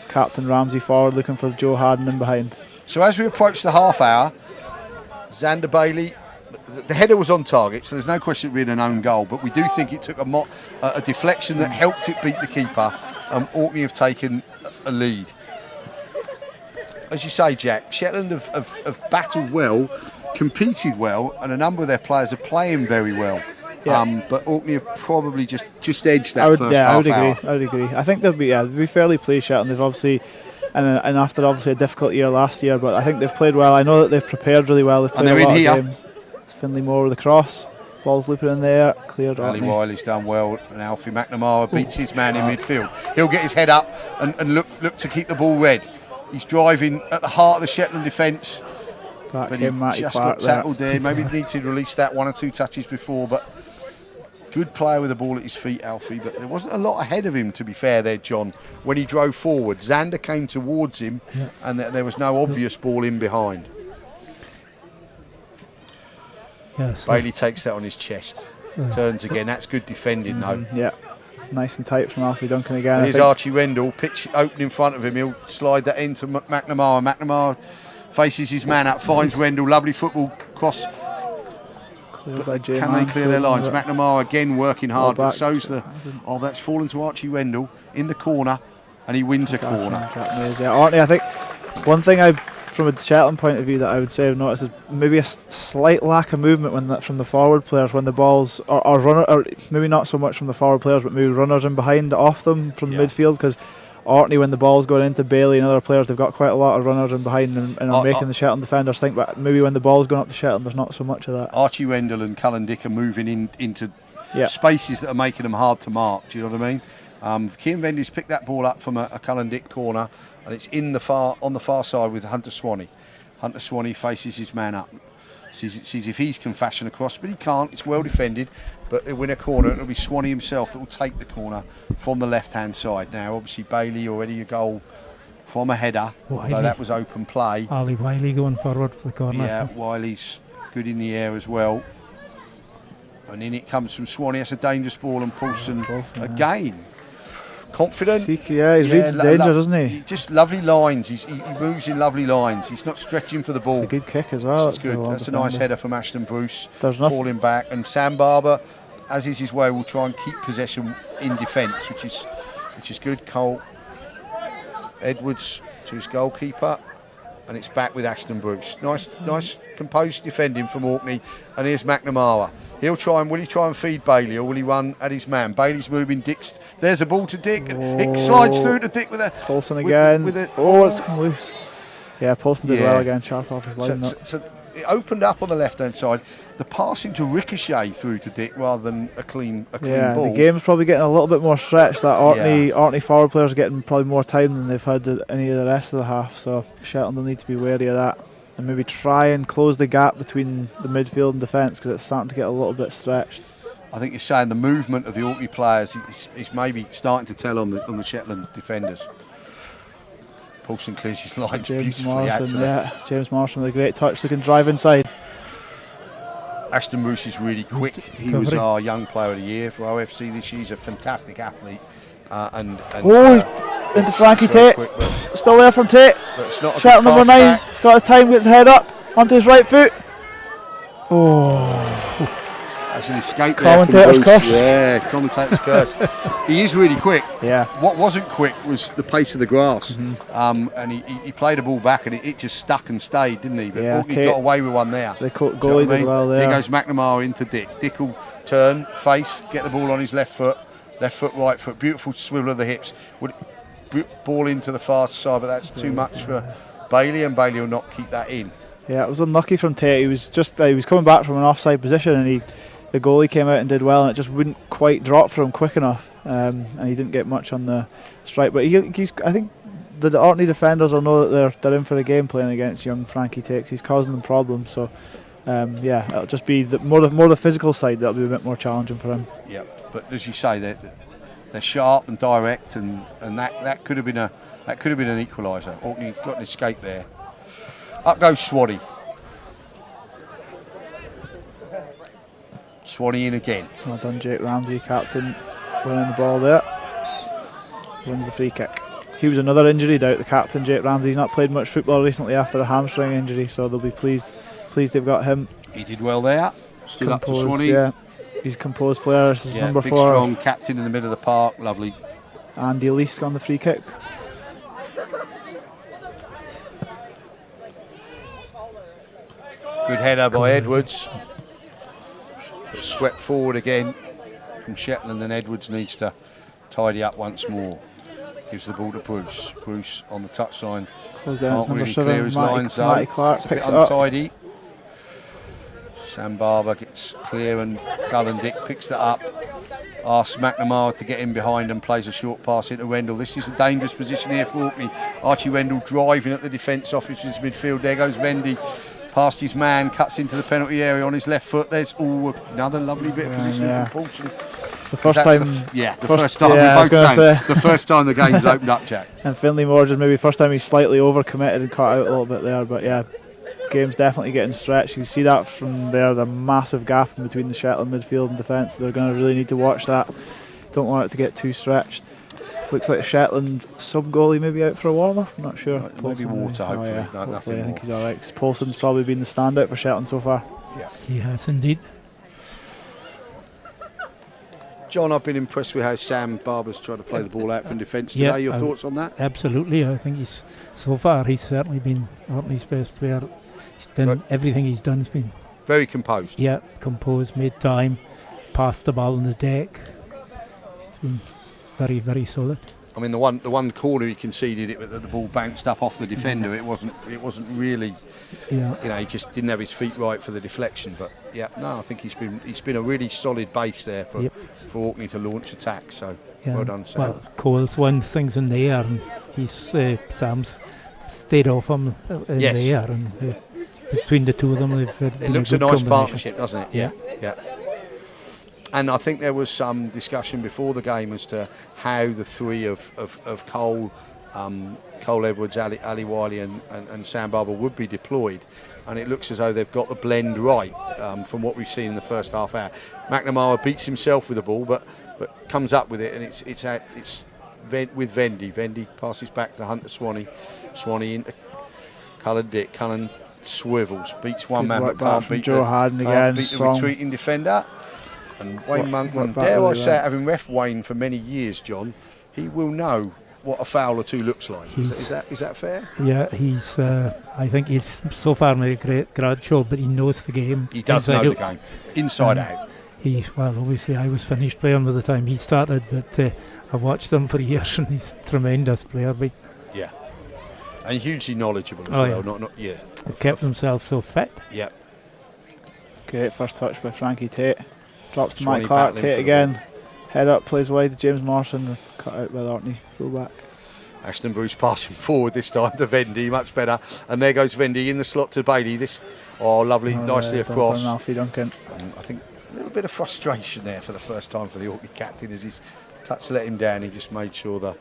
Captain Ramsey forward, looking for Joe Haddon in behind. So as we approach the half hour, Xander Bailey, the header was on target, so there's no question it being an own goal, but we do think it took a deflection that helped it beat the keeper. Orkney have taken a lead. As you say, Jack, Shetland have battled well, competed well, and a number of their players are playing very well. Yeah. But Orkney have probably just edged that I would half hour. agree. I would agree. I think they'll be fairly pleased, Shetland. They've obviously, and after obviously a difficult year last year, but I think they've played well. I know that they've preprepared really well. They've played they're a lot in of here. games. It's Finley Moore with the cross. Ball's looping in there, cleared Ali Orkney. Wiley's done well, and Alfie McNamara beats his man in midfield. He'll get his head up and look to keep the ball red. He's driving at the heart of the Shetland defence, Back but he in Matty just Clark got tackled there. there. Maybe need to release that one or two touches before, but good player with the ball at his feet, Alfie. But there wasn't a lot ahead of him, to be fair there, John, when he drove forward. Xander came towards him, and there was no obvious ball in behind. Yes. Bailey takes that on his chest. Turns again. That's good defending, though. Yeah, nice and tight from Alfie Duncan again. Here's Archie Rendell, pitch open in front of him. He'll slide that into McNamara. McNamara faces his man up, finds Rendell. Lovely football cross. Cleared by J Can they clear their lines? Mansfield. McNamara again working hard, but back. so's the. Oh, that's fallen to Archie Rendell in the corner, and he wins a corner. Jack Mays, yeah. Orkney, I think one thing from a Shetland point of view that I would say I've noticed is maybe a slight lack of movement from the forward players when the balls are runner, or maybe not so much from the forward players, but maybe runners in behind off them from the midfield, because Orkney, when the ball's going into Bailey and other players, they've got quite a lot of runners in behind and are making the Shetland defenders think, but maybe when the ball's going up to Shetland, there's not so much of that. Archie Rendell and Cullen Dick are moving into Yeah. spaces that are making them hard to mark. Do you know what I mean? Kieran Vendy's picked that ball up from a Cullen Dick corner, and it's on the far side with Hunter Swanee. Hunter Swanee faces his man up, sees if he can fashion a cross, but he can't. It's well defended, but they win a corner. It'll be Swanee himself that will take the corner from the left-hand side. Now, obviously, Bailey already a goal from a header, although that was open play. Ali Wiley going forward for the corner. Yeah, Wiley's good in the air as well. And in it comes from Swanee. That's a dangerous ball, and Paulson again. Confident. He reads the danger, doesn't he? Just lovely lines. He moves in lovely lines. He's not stretching for the ball. It's a good kick as well. That's good. That's a nice header from Ashton Bruce. There's falling back. And Sam Barber, as is his way, will try and keep possession in defence, which is good. Cole Edwards to his goalkeeper. And it's back with Ashton Bruce. Nice composed defending from Orkney. And here's McNamara. Will he try and feed Bailey, or will he run at his man? Bailey's moving. There's a ball to Dick. And it slides through to Dick with a. Paulson again. It's come loose. Yeah, Paulson did well again. Sharp off his line. So it opened up on the left-hand side. The pass seemed to ricochet through to Dick rather than a clean ball. The game's probably getting a little bit more stretched. That Orkney forward players are getting probably more time than they've had at any of the rest of the half. So Shetland will need to be wary of that and maybe try and close the gap between the midfield and defence, because it's starting to get a little bit stretched. I think you're saying the movement of the Orkney players is maybe starting to tell on the Shetland defenders. Paulson clears his lines beautifully out to that. James Morrison with a great touch. They can drive inside. Ashton Roos is really quick. He was our young player of the year for OFC this year. He's a fantastic athlete. Into Frankie Tate. Quick, Still there from Tate. Shetland number 9. He's got his time, gets his head up onto his right foot. That's an escape Commentator's there. curse. Yeah, commentator's curse. He is really quick. Yeah. What wasn't quick was the pace of the grass. And he played the ball back and it just stuck and stayed, didn't he? But Orkney got away with one there. The goalie did well there. Here goes McNamara into Dick. Dick will turn, face, get the ball on his left foot, right foot. Beautiful swivel of the hips. Ball into the far side, but that's too much for Bailey, and Bailey will not keep that in. Yeah, it was unlucky from Tate. He was coming back from an offside position, and the goalie came out and did well, and it just wouldn't quite drop for him quick enough, and he didn't get much on the strike. But I think the Orkney defenders will know that they're in for a game playing against young Frankie Tate. He's causing them problems. So it'll just be more the physical side that'll be a bit more challenging for him. Yeah, but as you say, they're sharp and direct, and that could have been an equaliser. Orkney got an escape there. Up goes Swanee. Swanee in again. Well done, Jake Ramsey, captain, winning the ball there. Wins the free kick. He was another injury doubt, the captain, Jake Ramsey. He's not played much football recently after a hamstring injury, so they'll be pleased they've got him. He did well there. Stood up for Swanee. Yeah, he's a composed player. This is number big 4. Strong captain in the middle of the park. Lovely. Andy Leask on the free kick. Good header by Edwards. Swept forward again from Shetland, and Edwards needs to tidy up once more. Gives the ball to Bruce. Bruce on the touchline. Can't really clear his lines up. It's a bit untidy. Sam Barber gets clear, and Cullen Dick picks that up. Asks McNamara to get in behind and plays a short pass into Rendell. This is a dangerous position here for Orkney. Archie Rendell driving at the defence officers midfield. There goes Vendy. Past his man, cuts into the penalty area on his left foot. There's another lovely bit of positioning from Paulson. It's the first time. The first time the game's opened up, Jack. And Finlay Moore just maybe first time he's slightly overcommitted and cut out a little bit there. But yeah, game's definitely getting stretched. You see that from there, the massive gap in between the Shetland midfield and defence. They're going to really need to watch that. Don't want it to get too stretched. Looks like Shetland sub-goalie maybe out for a warmer. I'm not sure. Maybe Water, hopefully. Hopefully I think he's alright, because Paulson's probably been the standout for Shetland so far. Yeah, he has indeed. John, I've been impressed with how Sam Barber's tried to play the ball out from defence today. Your thoughts on that? Absolutely. I think he's certainly been Orkney's best player. He's done everything he's done. He's been very composed. Yeah, composed, made time, passed the ball on the deck. He's been very, very solid. I mean, the one corner he conceded, the ball bounced up off the defender. It wasn't really. He just didn't have his feet right for the deflection. But I think he's been a really solid base there for Orkney to launch attacks. So well done, Sam. Well, Cole's won things in the air, and Sam's stayed off him in the air, and between the two of them, it looks a nice partnership, doesn't it? Yeah. And I think there was some discussion before the game as to how the three of Cole, Edwards, Ali Wiley and Sam Barber would be deployed. And it looks as though they've got the blend right from what we've seen in the first half hour. McNamara beats himself with the ball, but comes up with it, and it's with Vendy. Vendy passes back to Hunter Swanee. Swanee into Cullen Dick. Cullen swivels, beats one man, but can't beat the retreating defender. And Wayne Monkman, dare I say, having ref Wayne for many years, John, he will know what a foul or two looks like. Is that fair? Yeah, he's. I think he's so far made a great job, but he knows the game. He does know the game, inside out. Obviously, I was finished playing by the time he started, but I've watched him for years, and he's a tremendous player. Yeah, and hugely knowledgeable as well. They've kept themselves so fit. Yep. Great first touch by Frankie Tate. Drops to Swanee Mike Clark. battling Tate for the again. Head up, plays wide to James Morrison. Cut out by the Orkney fullback. Ashton Bruce passing forward this time to Vendy, much better. And there goes Vendy in the slot to Bailey. Lovely, nicely across. Alfie Duncan. I think a little bit of frustration there for the first time for the Orkney captain as his touch let him down. He just made sure the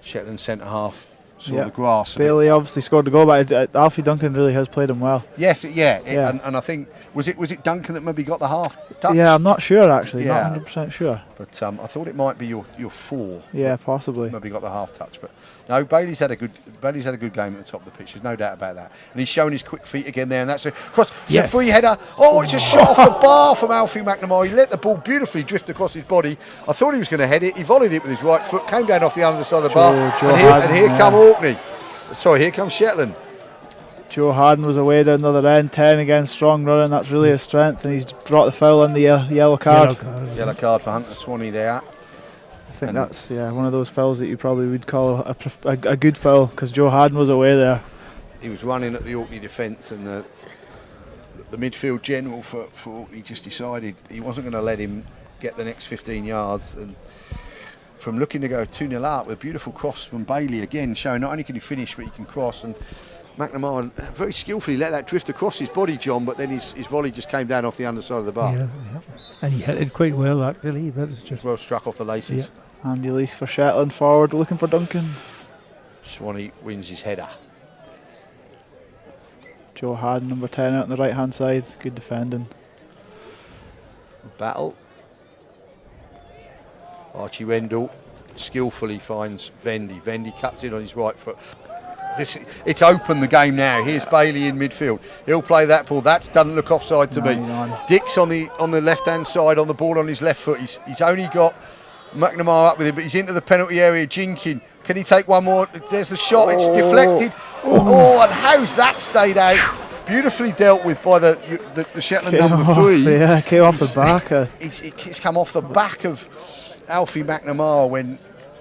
Shetland centre half saw the grass. Bailey obviously scored the goal, but Alfie Duncan really has played him well. Yes, and I think was it Duncan that maybe got the half touch? Yeah, I'm not sure actually, not 100% sure. But I thought it might be your four. Yeah, possibly. Maybe got the half touch, but no. Bailey's had a good game at the top of the pitch. There's no doubt about that. And he's shown his quick feet again there, and that's a cross. It's a free header. Oh, it's a shot off the bar from Alfie McNamara. He let the ball beautifully drift across his body. I thought he was going to head it. He volleyed it with his right foot, came down off the other side of the bar, and here come Orkney. Sorry, here comes Shetland. Joe Harden was away down the other end, 10 against strong running. That's really his strength, and he's brought the foul on the yellow card. Yellow card for Hunter Swanee there. I think that's one of those fouls that you probably would call a good foul, because Joe Harden was away there. He was running at the Orkney defence, and the midfield general for Orkney just decided he wasn't going to let him get the next 15 yards. And from looking to go 2-0 up with a beautiful cross from Bailey again, showing not only can he finish but he can cross, and McNamara very skillfully let that drift across his body, John, but then his volley just came down off the underside of the bar. Yeah. And he hit it quite well actually, but it's just well struck off the laces. Andy Lease for Shetland forward, looking for Duncan. Swanee wins his header. Joe Harden, number 10, out on the right hand side, good defending. Battle. Archie Rendell skillfully finds Vendy. Vendy cuts in on his right foot. It's open the game now. Here's Bailey in midfield. He'll play that ball. That doesn't look offside to me. Dick's on the left hand side on the ball on his left foot. He's only got McNamara up with him, but he's into the penalty area. Jinking. Can he take one more? There's the shot. It's deflected. And how's that stayed out? Beautifully dealt with by the Shetland number 3. Yeah, came off the back. It's come off the back of Alfie McNamara when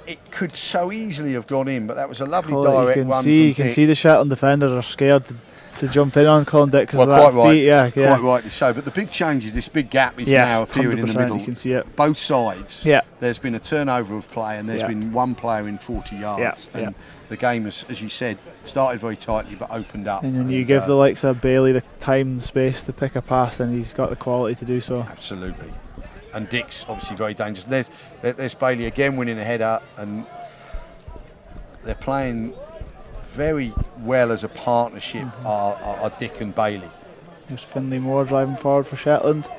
it could so easily have gone in, but that was a lovely direct one. You can see the Shetland defenders are scared to jump in on Colin Dick because of that quite feet. Right. Yeah, quite rightly so. But the big change is this big gap is now appearing in the middle. You can see it. Both sides. Yeah. There's been a turnover of play, and there's been one player in 40 yards. And the game has, as you said, started very tightly but opened up. And then you give the likes of Bailey the time and space to pick a pass, and he's got the quality to do so. Absolutely. And Dick's obviously very dangerous. There's Bailey again winning a header, and they're playing very well as a partnership, are Dick and Bailey. There's Finlay Moore driving forward for Shetland.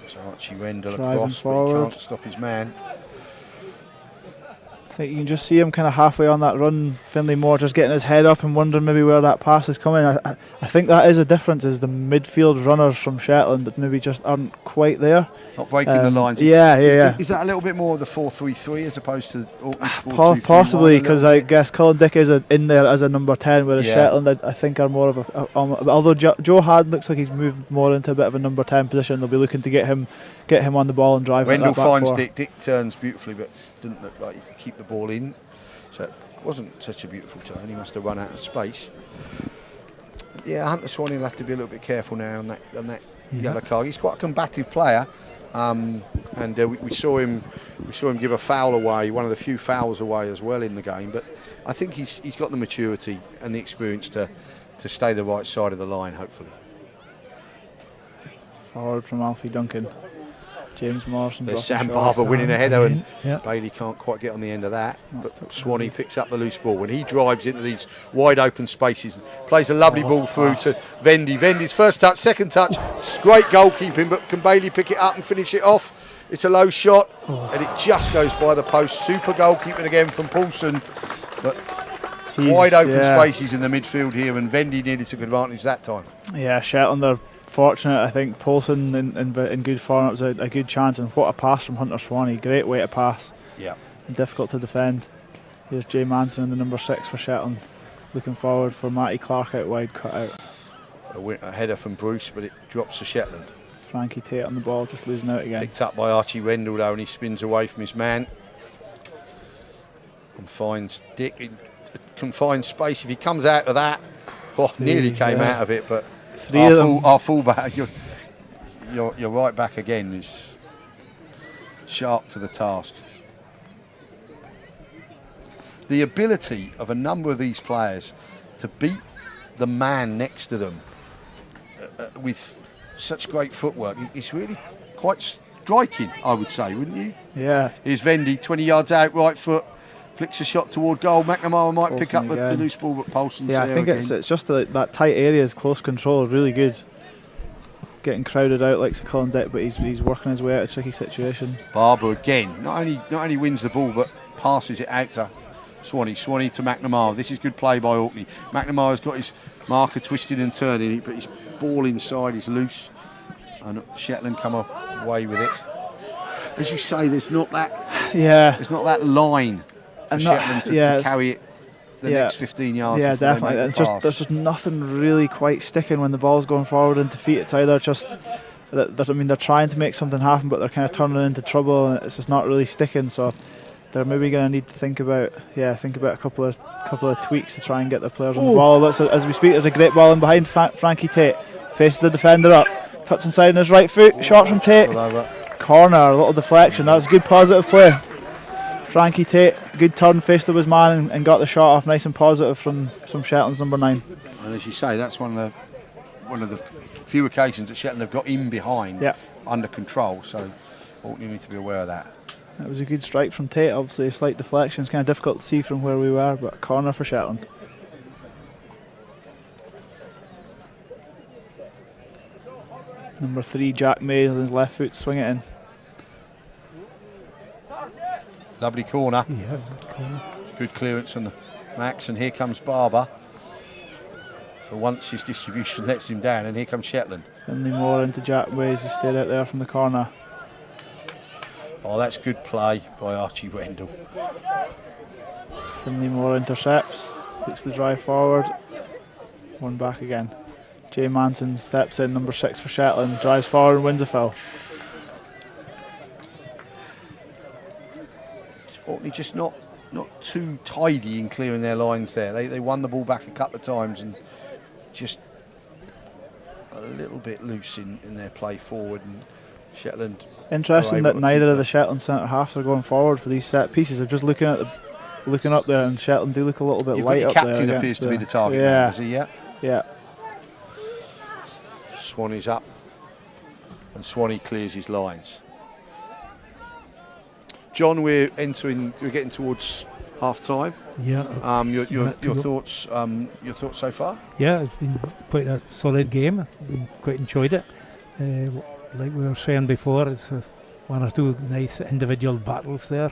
So Archie Rendell driving across, forward. but he can't stop his man. I think you can just see him kind of halfway on that run. Finlay Moore just getting his head up and wondering maybe where that pass is coming. I think that is a difference, is the midfield runners from Shetland that maybe just aren't quite there. Not breaking the lines. Yeah. Is that a little bit more of the 4-3-3 as opposed to Orkney's 4-2-3-1? Possibly, because I guess Colin Dick is in there as a number 10, whereas Shetland I think are more of a although Joe Harden looks like he's moved more into a bit of a number 10 position, they'll be looking to get him on the ball and drive. Rendell finds Dick. Dick turns beautifully, but didn't look like he could keep the ball in. So it wasn't such a beautiful turn. He must have run out of space. Yeah, Hunter Swanee will have to be a little bit careful now on that yellow card. He's quite a combative player, and we saw him give a foul away, one of the few fouls away as well in the game. But I think he's got the maturity and the experience to stay the right side of the line, hopefully. Forward from Alfie Duncan. James Morrison. There's Sam Barber winning a header, and Bailey can't quite get on the end of that. But Swanee picks up the loose ball when he drives into these wide open spaces and plays a lovely ball through to Vendy. Vendy's first touch, second touch, great goalkeeping, but can Bailey pick it up and finish it off? It's a low shot, and it just goes by the post. Super goalkeeping again from Paulson, but wide open spaces in the midfield here, and Vendy nearly took advantage that time. Yeah, Shetland are fortunate. I think Paulson in good form. It was a good chance, and what a pass from Hunter Swanee. Great way to pass. Yeah. Difficult to defend. Here's Jay Manson in the number 6 for Shetland. Looking forward for Matty Clark out wide, cut out. A header from Bruce, but it drops to Shetland. Frankie Tate on the ball, just losing out again. Picked up by Archie Rendell though, and he spins away from his man. And finds Dick in confined space. If he comes out of that, nearly came out of it, but Three of them. our fullback, your right back again is sharp to the task. The ability of a number of these players to beat the man next to them with such great footwork is really quite striking, I would say, wouldn't you? Yeah. Here's Vendy, 20 yards out, right foot, flicks a shot toward goal. McNamara might pick up the loose ball, but Paulson's I think again. it's just that tight area is close control, really good. Getting crowded out like Colin Dick, but he's working his way out of tricky situations. Barber again, not only wins the ball, but passes it out to Swanee to McNamara. This is good play by Orkney. McNamara's got his marker twisted and turning, but his ball inside is loose, and Shetland come away with it. As you say, there's not that line for Shetland to carry it the next 15 yards. Yeah, definitely. There's just nothing really quite sticking when the ball's going forward into feet. It's either just they're trying to make something happen, but they're kind of turning into trouble, and it's just not really sticking. So they're maybe going to need to think about a couple of tweaks to try and get their players on the ball. As we speak, there's a great ball in behind Frankie Tate. Faces the defender up, touch inside on his right foot, shot from Tate. Corner, a little deflection. That was a good positive play. Frankie Tate, good turn, faced up his man and got the shot off nice and positive from Shetland's number 9. And as you say, that's one of the few occasions that Shetland have got in behind under control. So Orkney need to be aware of that. That was a good strike from Tate, obviously a slight deflection. It's kind of difficult to see from where we were, but a corner for Shetland. Number 3, Jack May, with his left foot, swing it in. Lovely corner. Yeah, good corner. Good clearance on the Max, and here comes Barber. For once his distribution lets him down, and here comes Shetland. Finley Moore into Jack May as he stayed out there from the corner. Oh, that's good play by Archie Wendell. Finley Moore intercepts, looks the drive forward, one back again. Jay Manson steps in, number 6 for Shetland, drives forward and wins a foul. Orkney just not too tidy in clearing their lines there. They won the ball back a couple of times and just a little bit loose in their play forward, and Shetland. Interesting that neither of the Shetland centre halves are going forward for these set pieces. They're just looking up there, and Shetland do look a little bit light up there. The captain appears to be the target man, does he? Yeah. Swanee's up, and Swanee clears his lines. John, we're getting towards half time. Yeah. Your thoughts so far? Yeah, it's been quite a solid game. I've quite enjoyed it. Like we were saying before, it's one or two nice individual battles there,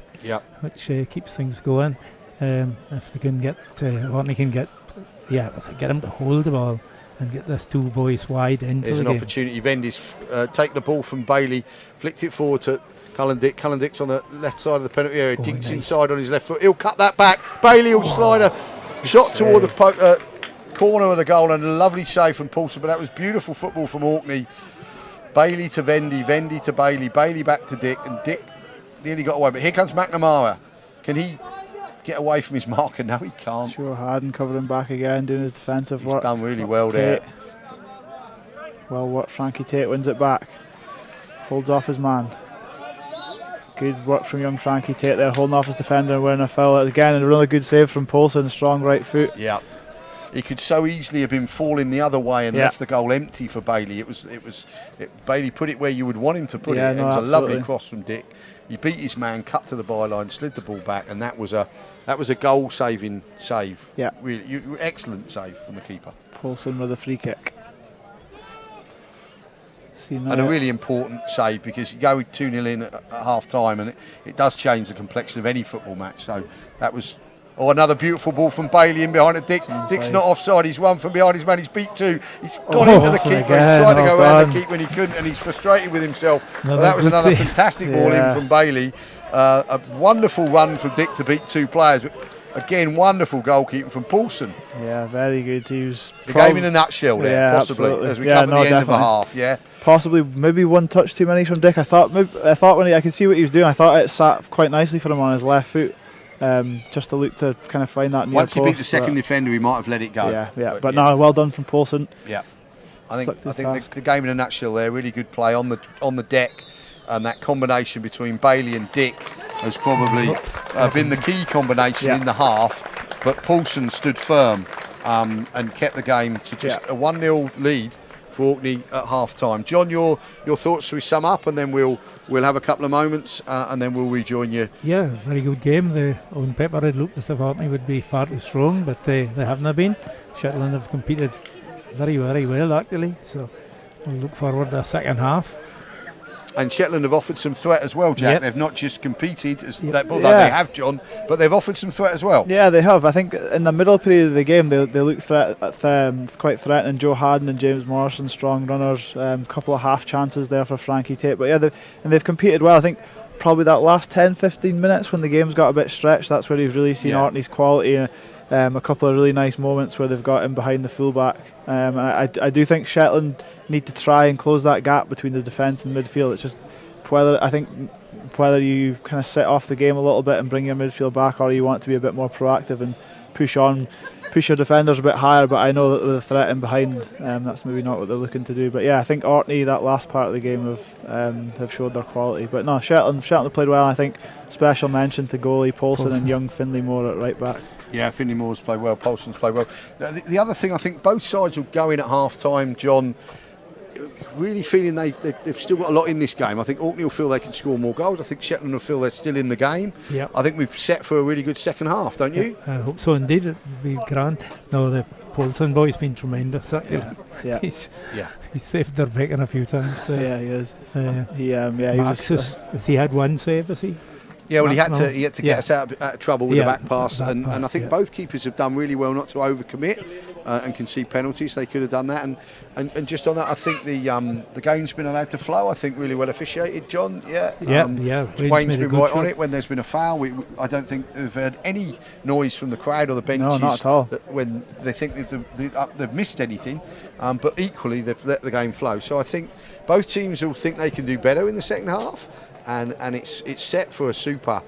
which keeps things going. If they can get, Orkney can get them to hold the ball and get those two boys wide into There's the an game. opportunity. Vendy's take the ball from Bailey, flicked it forward to Cullen Dick. Cullen Dick's on the left side of the penalty area. Dick's inside on his left foot. He'll cut that back. Bailey will slide a shot toward the corner of the goal, and a lovely save from Paulson. But that was beautiful football from Orkney. Bailey to Vendy, Vendy to Bailey, Bailey back to Dick, and Dick nearly got away. But here comes McNamara. Can he get away from his marker? No, he can't. Sure, Harden covering back again, doing his defensive work. He's done really well there. Well worked, Frankie Tate wins it back. Holds off his man. Good work from young Frankie Tate there, holding off his defender and winning a foul. Again, a really good save from Paulson, strong right foot. Yeah. He could so easily have been falling the other way and left the goal empty for Bailey. Bailey put it where you would want him to put it. It was a lovely cross from Dick. He beat his man, cut to the byline, slid the ball back, and that was a goal-saving save. Yeah, really, excellent save from the keeper. Paulson with a free kick. And a really important save, because you go 2-0 in at half time, and it does change the complexion of any football match. So that was. Oh, another beautiful ball from Bailey in behind it. Dick's not offside. He's won from behind his man. He's beat 2. He's gone into the keeper. He's tried to go around the keeper and he couldn't, and he's frustrated with himself. That was another fantastic ball in from Bailey. A wonderful run from Dick to beat 2 players. But again, wonderful goalkeeping from Paulson. Yeah, very good. He was the game in a nutshell there, possibly, absolutely. As we come to the end of the half. Yeah, possibly maybe one touch too many from Dick. I thought when I could see what he was doing, I thought it sat quite nicely for him on his left foot. just to look to kind of find that near Once he beat post, the second defender, he might have let it go. Yeah, but no, well done from Paulson. Yeah, I Sucked his think task. the game in a nutshell there. Really good play on the deck, and that combination between Bailey and Dick has probably been the key combination in the half. But Paulson stood firm and kept the game to just a 1-0 lead for Orkney at half time. John, your thoughts as we sum up, and then we'll have a couple of moments and then we'll rejoin you. Yeah, very good game. On paper it looked as if Orkney would be far too strong, but they haven't been. Shetland have competed very, very well actually, so we'll look forward to the second half. And Shetland have offered some threat as well, Jack. Yep. They've not just competed, although they have, John, but they've offered some threat as well. Yeah, they have. I think in the middle period of the game, they looked quite threatening. Joe Haddon and James Morrison, strong runners. Couple of half chances there for Frankie Tate. But yeah, they've competed well. I think probably that last 10-15 minutes when the game's got a bit stretched, that's where you've really seen Orkney's quality. A couple of really nice moments where they've got in behind the fullback. And I do think Shetland need to try and close that gap between the defence and midfield. It's just whether you kind of sit off the game a little bit and bring your midfield back, or you want to be a bit more proactive and push your defenders a bit higher. But I know that with the threat in behind, that's maybe not what they're looking to do. But yeah, I think Orkney, that last part of the game, have showed their quality. But no, Shetland played well. I think special mention to goalie Paulson and young Finlay Moore at right back. Yeah, Finlay Moore's played well, Paulson's played well. The other thing, I think both sides will go in at half time, John, really feeling they've still got a lot in this game. I think Orkney will feel they can score more goals. I think Shetland will feel they're still in the game. Yep. I think we've set for a really good second half, don't you? I hope so indeed. It'll be grand. No, the Paulson boy's been tremendous actually. Yeah. He's saved their bacon a few times. Yeah, he is. Has he had one save, has he? Yeah, well, he had to get us out of trouble with the back pass, and I think yeah. both keepers have done really well not to overcommit and concede penalties. They could have done that, and just on that, I think the game's been allowed to flow. I think really well officiated, John. Wayne's been right on it when there's been a foul. I don't think they've heard any noise from the crowd or the benches. No, not at all. When they think that they've missed anything, but equally they've let the game flow. So I think both teams will think they can do better in the second half. And it's set for a super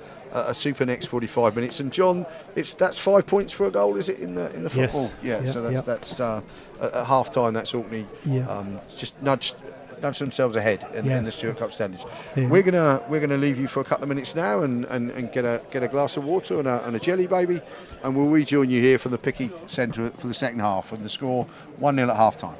next 45 minutes. And John, that's 5 points for a goal, is it in the football? Yes. Yeah. So that's at half time. That's Orkney just nudged themselves ahead in the Stewart Cup standings. Yeah. We're gonna leave you for a couple of minutes now and get a glass of water and a jelly baby, and we'll rejoin you here from the Picky Centre for the second half. And the score 1-0 at half time.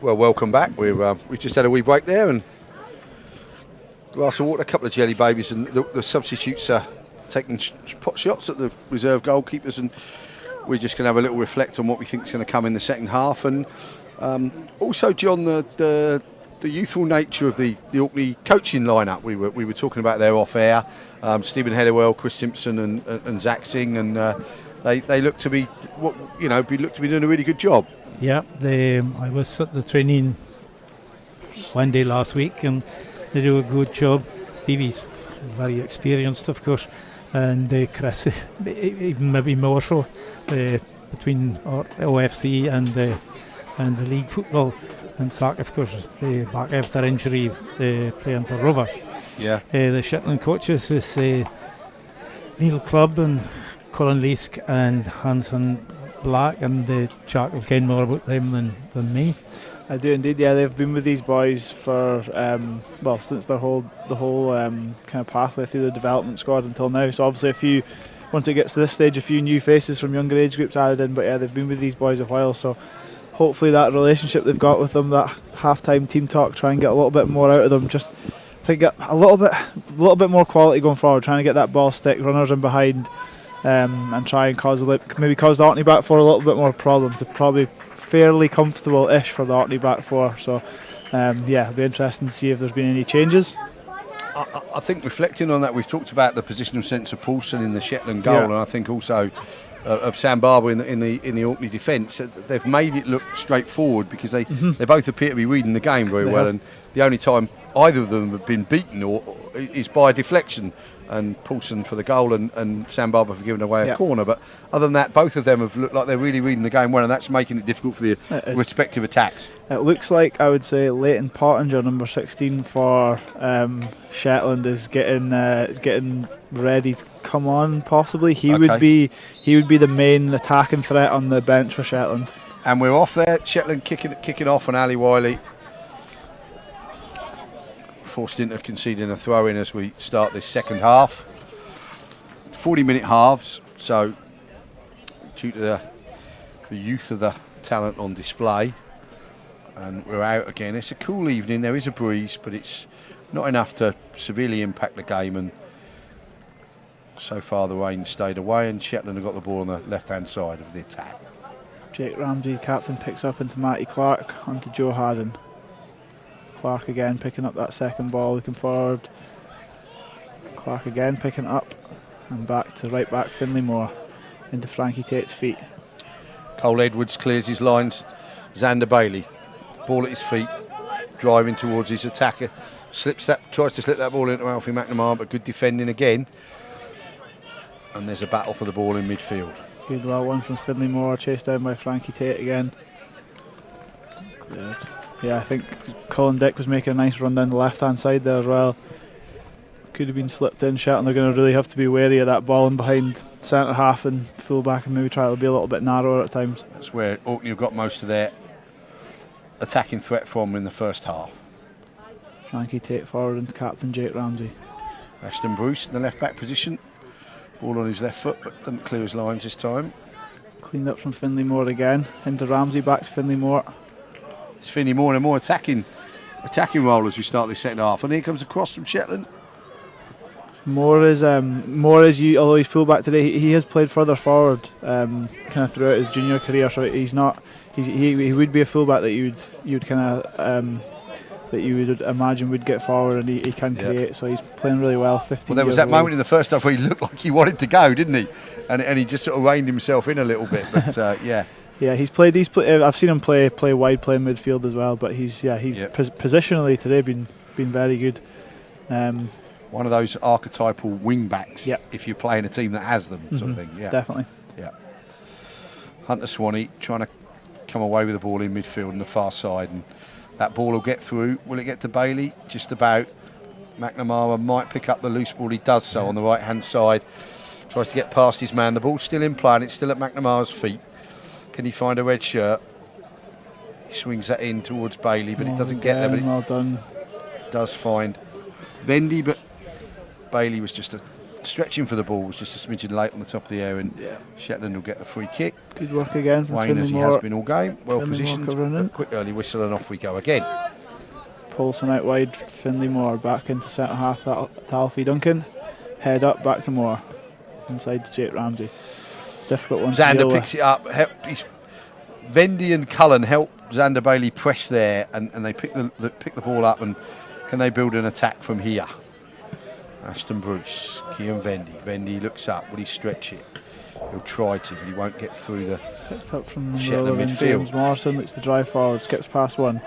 Well, welcome back. We just had a wee break there and glass of water, a couple of jelly babies, and the substitutes are taking pot shots at the reserve goalkeepers, and we're just going to have a little reflect on what we think is going to come in the second half. And also, John, the youthful nature of the Orkney coaching lineup. We were talking about there off air. Stephen Heatherwell, Chris Simpson, and Zach Singh, and they look to be doing a really good job. Yeah, I was at the training one day last week, and they do a good job. Stevie's very experienced, of course, and Chris even maybe more so, between OFC and the league football. And Zach, of course, is back after injury, playing for Rovers. Yeah. The Shetland coaches is Neil Clubb and Colin Leask and Hanson Black, and Jack will ken more about them than me. I do indeed. Yeah, they've been with these boys for since the whole kind of pathway through the development squad until now. So obviously, once it gets to this stage, a few new faces from younger age groups added in. But yeah, they've been with these boys a while. So hopefully that relationship they've got with them, that half-time team talk, try and get a little bit more out of them. Just I think get a little bit more quality going forward. Trying to get that ball stick, runners in behind, and try and cause the Orkney back four a little bit more problems. They're probably fairly comfortable-ish for the Orkney back four. So it'll be interesting to see if there's been any changes. I think reflecting on that, we've talked about the positional sense of Paulson in the Shetland goal, and I think also of Sam Barber in the Orkney defence. They've made it look straightforward because they both appear to be reading the game very well, and the only time either of them have been beaten is by a deflection, and Paulson for the goal and Sam Barber for giving away a corner. But other than that, both of them have looked like they're really reading the game well, and that's making it difficult for the respective attacks. It looks like, I would say, Leighton Pottinger, number 16 for Shetland, is getting ready to come on. Possibly he would be the main attacking threat on the bench for Shetland. And we're off there. Shetland kicking off, and Ali Wiley forced into conceding a throw in as we start this second half. 40-minute halves, so due to the youth of the talent on display, and we're out again. It's a cool evening, there is a breeze, but it's not enough to severely impact the game, and so far the rain stayed away, and Shetland have got the ball on the left-hand side of the attack. Jake Ramsey, captain, picks up into Matty Clark, onto Joe Haddon. Clark again picking up that second ball, looking forward. Clark again picking it up, and back to right back Finlay Moore, into Frankie Tate's feet. Cole Edwards clears his lines. Xander Bailey, ball at his feet, driving towards his attacker. Tries to slip that ball into Alfie McNamara, but good defending again. And there's a battle for the ball in midfield. Good one from Finlay Moore, chased down by Frankie Tate again. Cleared. Yeah, I think Colin Dick was making a nice run down the left-hand side there as well. Could have been slipped in. Shetland are going to really have to be wary of that ball in behind centre half and full back, and maybe try to be a little bit narrower at times. That's where Orkney have got most of their attacking threat from in the first half. Frankie Tate forward into captain Jake Ramsey. Ashton Bruce in the left-back position. Ball on his left foot, but doesn't clear his lines this time. Cleaned up from Finlay Moore again. Into Ramsey, back to Finlay Moore. It's Finlay Moore in a more attacking role as we start this second half. And here comes a cross from Shetland. Moore is although he's full back today, he has played further forward kind of throughout his junior career. So he would be a full back that you'd kind of that you would imagine would get forward, and he can create. So he's playing really well. 15. Well, there was that moment in the first half where he looked like he wanted to go, didn't he? And he just sort of reined himself in a little bit. But yeah. Yeah, he's played. I've seen him play wide, play midfield as well. But he's positionally today been very good. One of those archetypal wing backs. If you're playing a team that has them, sort of thing. Yeah, definitely. Yeah. Hunter Swanee trying to come away with the ball in midfield on the far side, and that ball will get through. Will it get to Bailey? Just about. McNamara might pick up the loose ball. He does so on the right hand side. Tries to get past his man. The ball's still in play, and it's still at McNamara's feet. Can he find a red shirt? He swings that in towards Bailey, but it doesn't get there. But well done. Does find Vendy, but Bailey was just a stretching for the ball, was just a smidgen late on the top of the air, and Shetland will get a free kick. Good work again from Wayne, Finley as he Moore. has been all game, well Finley Moore positioned. covering in. Quick early whistle, and off we go again. Paulson out wide, Finley Moore back into centre half to Alfie Duncan. Head up, back to Moore. Inside to Jake Ramsey. Difficult one to deal Xander picks it up. Vendy and Cullen help Xander Bailey press there, and they pick the ball up, and can they build an attack from here? Ashton Bruce, Cian Vendy. Vendy looks up. Will he stretch it? He'll try to, but he won't get through the Picked up from the Shetland middle, midfield. James Morrison looks to drive forward, skips past one.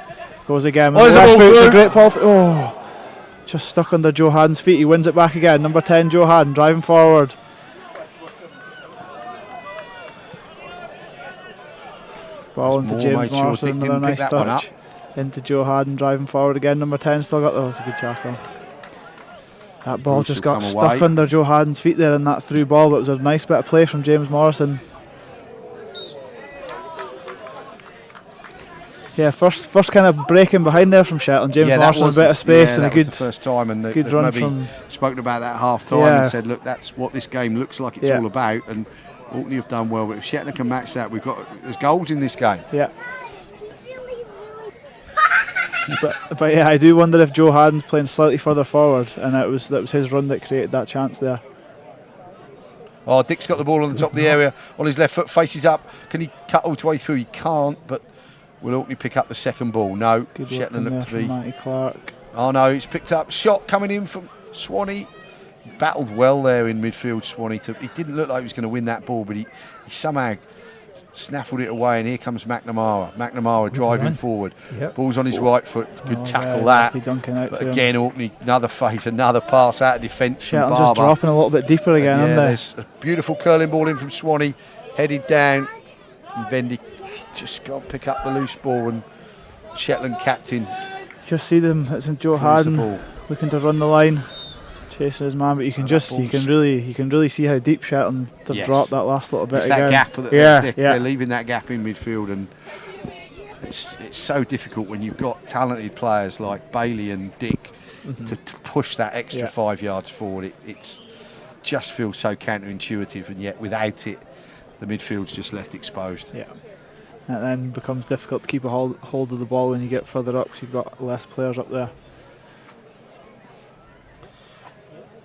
Goes again. Oh, with the there's a left ball foot, it's a through. great ball. Oh, just stuck under Joe Haddon's feet. He wins it back again. Number 10, Joe Haddon, driving forward. Ball into Moore James made sure Morrison, Dick another didn't pick nice that one touch. Into Joe Haddon, driving forward again. Number 10 still got it's a good tackle. That ball Bruce just will got come stuck away. under Joe Haddon's feet there in that through ball, but it was a nice bit of play from James Morrison. Yeah, first kind of breaking behind there from Shetland. James Morrison a bit of space and a that good was the first time, and good run maybe from. spoken about that half time Yeah. and said, look, that's what this game looks like. It's Yeah. all about, and Orkney have done well. But if Shetland can match that, there's goals in this game. Yeah. but yeah, I do wonder if Joe Haddon's playing slightly further forward, and that was his run that created that chance there. Oh, Dick's got the ball on the top of the area on his left foot, faces up. Can he cut all the way through? He can't, but will Orkney pick up the second ball? No, Good Shetland work look to be. from Matty Clark. Oh no, it's picked up. Shot coming in from Swanee. He battled well there in midfield, Swanee. He didn't look like he was going to win that ball, but he somehow snaffled it away, and here comes McNamara. McNamara driving run. forward. Yep. Ball's on his right foot. Good Oh, tackle yeah, that. Alfie Duncan out But to him. again, Orkney, another phase, another pass out of defence from Shetland Barber. just dropping a little bit deeper again, Yeah, aren't they? there's a beautiful curling ball in from Swanee, headed down, and Vendy just got to pick up the loose ball, and Shetland captain Just see them. It's in Joe clears the Haddon ball. looking to run the line, chasing his man, but you can really see how deep Shetland have Yes. dropped that last little bit It's again. that gap that Yeah, they're leaving that gap in midfield, and it's so difficult when you've got talented players like Bailey and Dick to push that extra 5 yards forward. It's just feels so counterintuitive, and yet without it, the midfield's just left exposed. Yeah. And then becomes difficult to keep a hold of the ball when you get further up, because you've got less players up there.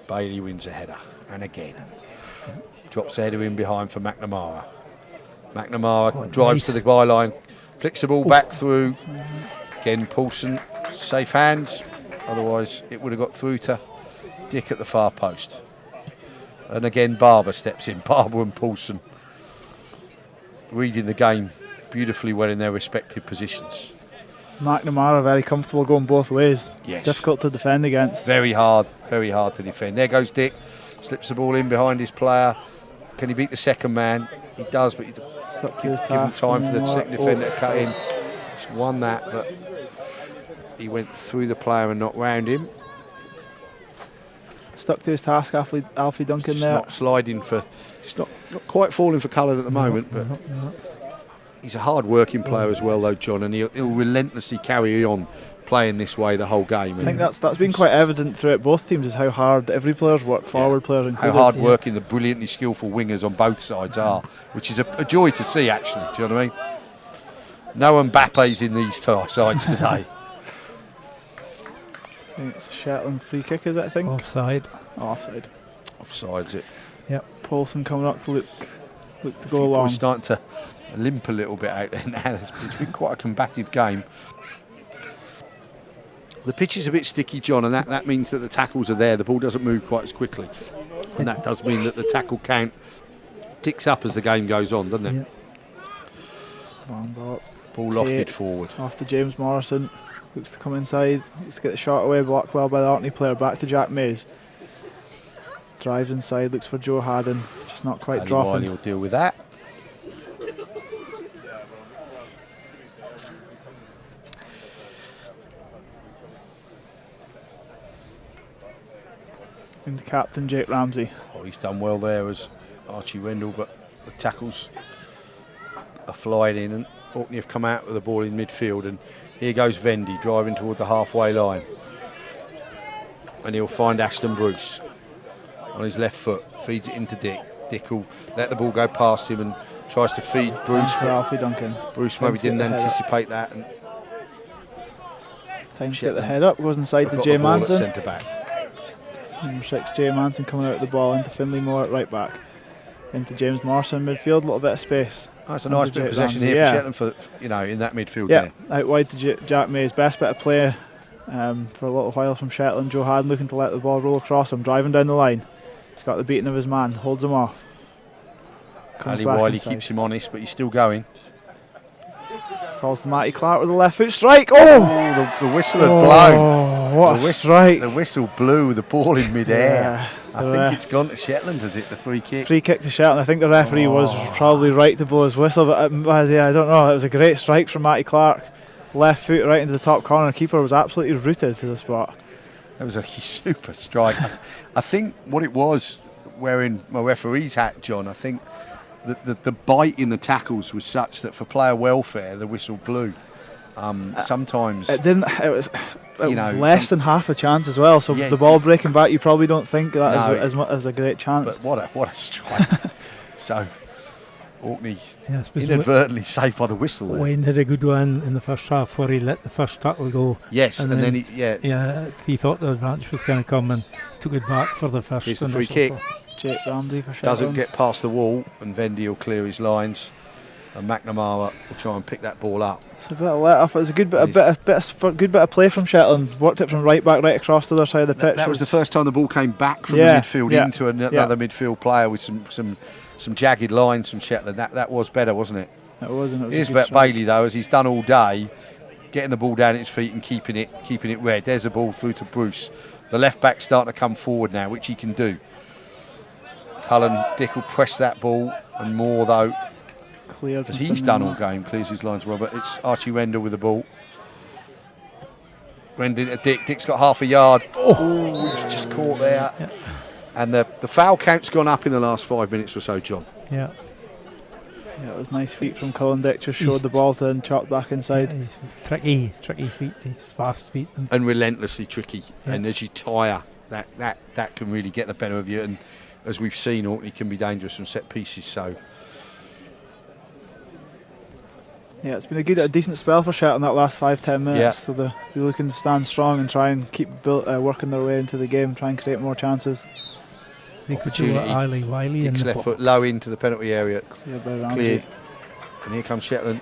Bailey wins a header, and again drops a header in behind for McNamara. McNamara drives to the byline, flicks the ball back through. Again, Paulson, safe hands. Otherwise, it would have got through to Dick at the far post. And again, Barber steps in. Barber and Paulson reading the game beautifully well in their respective positions. McNamara very comfortable going both ways. Yes. Difficult to defend against. Very hard to defend. There goes Dick, slips the ball in behind his player. Can he beat the second man? He does, but he's Stuck to his given task. time for the McNamara. second defender to cut in. He's won that, but he went through the player and not round him. Stuck to his task, Alfie Duncan Just there. not sliding for, just not quite falling for Cullen at the moment, but he's a hard-working player as well, though, John, and he'll relentlessly carry on playing this way the whole game. I think that's been quite evident throughout both teams, is how hard every player's worked, forward players how included. hard working the brilliantly skillful wingers on both sides are, which is a joy to see, actually. Do you know what I mean? No Mbappe's in these sides today. I think it's a Shetland free kick, is it, I think? Offside. Oh, offside. Offsides it. Paulson coming up to look to go We're along. starting to limp a little bit out there now. It's been quite a combative game. The pitch is a bit sticky, John, and that means that the tackles are there. The ball doesn't move quite as quickly. And that does mean that the tackle count ticks up as the game goes on, doesn't it? Yeah. Long ball. Ball lofted forward. Off to James Morrison. Looks to come inside. Looks to get the shot away. Blocked well by the Orkney player. Back to Jack Mays. Drives inside. Looks for Joe Haddon. Just not quite Ali dropping. Wiley will deal with that. Into captain Jake Ramsey. Oh, he's done well there as Archie Wendell, but the tackles are flying in, and Orkney have come out with the ball in midfield, and here goes Vendy driving toward the halfway line, and he'll find Ashton Bruce. on his left foot, feeds it into Dick. Dick will let the ball go past him and tries to feed Bruce. Alfie Duncan. Bruce maybe didn't anticipate that. And time to get the head up, goes inside to Jay Manson. Centre back. Number 6, Jay Manson coming out of the ball into Finley Moore at right back. Into James Morrison midfield, a little bit of space. That's a nice bit of possession here for Shetland for in that midfield. Yeah, out wide to Jack May's best bit of play for a little while from Shetland. Joe Haddon looking to let the ball roll across him, driving down the line. He's got the beating of his man, holds him off. Ali Wiley keeps him honest, but he's still going. Falls to Matty Clark with a left foot strike. Oh! The whistle had blown. What a strike. The whistle blew the ball in mid-air. Yeah, I think it's gone to Shetland, has it, the free kick? Free kick to Shetland. I think the referee was probably right to blow his whistle, but yeah, I don't know. It was a great strike from Matty Clark. Left foot right into the top corner. The keeper was absolutely rooted to the spot. That was a super strike. I think what it was, wearing my referee's hat, John, I think the bite in the tackles was such that for player welfare, the whistle blew. Sometimes it didn't. It was less than half a chance as well. So the ball breaking back, you probably don't think that is as a great chance. But what a strike! So Orkney inadvertently saved by the whistle there. Wayne had a good one in the first half where he let the first tackle go. Yes, and then he thought the advantage was going to come and took it back for the first. Here's the free kick. Jake Ramsey for Shetland. Doesn't get past the wall, and Vendy will clear his lines, and McNamara will try and pick that ball up. It's a bit of let off. It was a good bit of play from Shetland. Worked it from right back right across to the other side of the pitch. That was the first time the ball came back from the midfield into another midfield player with some jagged lines from Shetland. That was better, wasn't it? It was. And it was Here's about Bailey though, as he's done all day, getting the ball down at his feet and keeping it red. There's the ball through to Bruce. The left back's starting to come forward now, which he can do. Cullen Dick will press that ball, and more though, as he's done all game, clears his lines well. But it's Archie Rendell with the ball. Rendell to Dick. Dick's got half a yard. He's just caught there. Yeah. And the foul count's gone up in the last 5 minutes or so, John. Yeah. Yeah, it was nice feet from Cullen Dick. Just showed the ball to and chopped back inside. Yeah, he's tricky feet. He's fast feet and relentlessly tricky. Yeah. And as you tire, that can really get the better of you. And as we've seen, Orkney can be dangerous from set pieces. So yeah, it's been a decent spell for Shetland that last 5-10 minutes. Yeah. So they're looking to stand strong and try and keep working their way into the game, try and create more chances. Ali Wiley Dick's left foot low into the penalty area. Cleared. And here comes Shetland.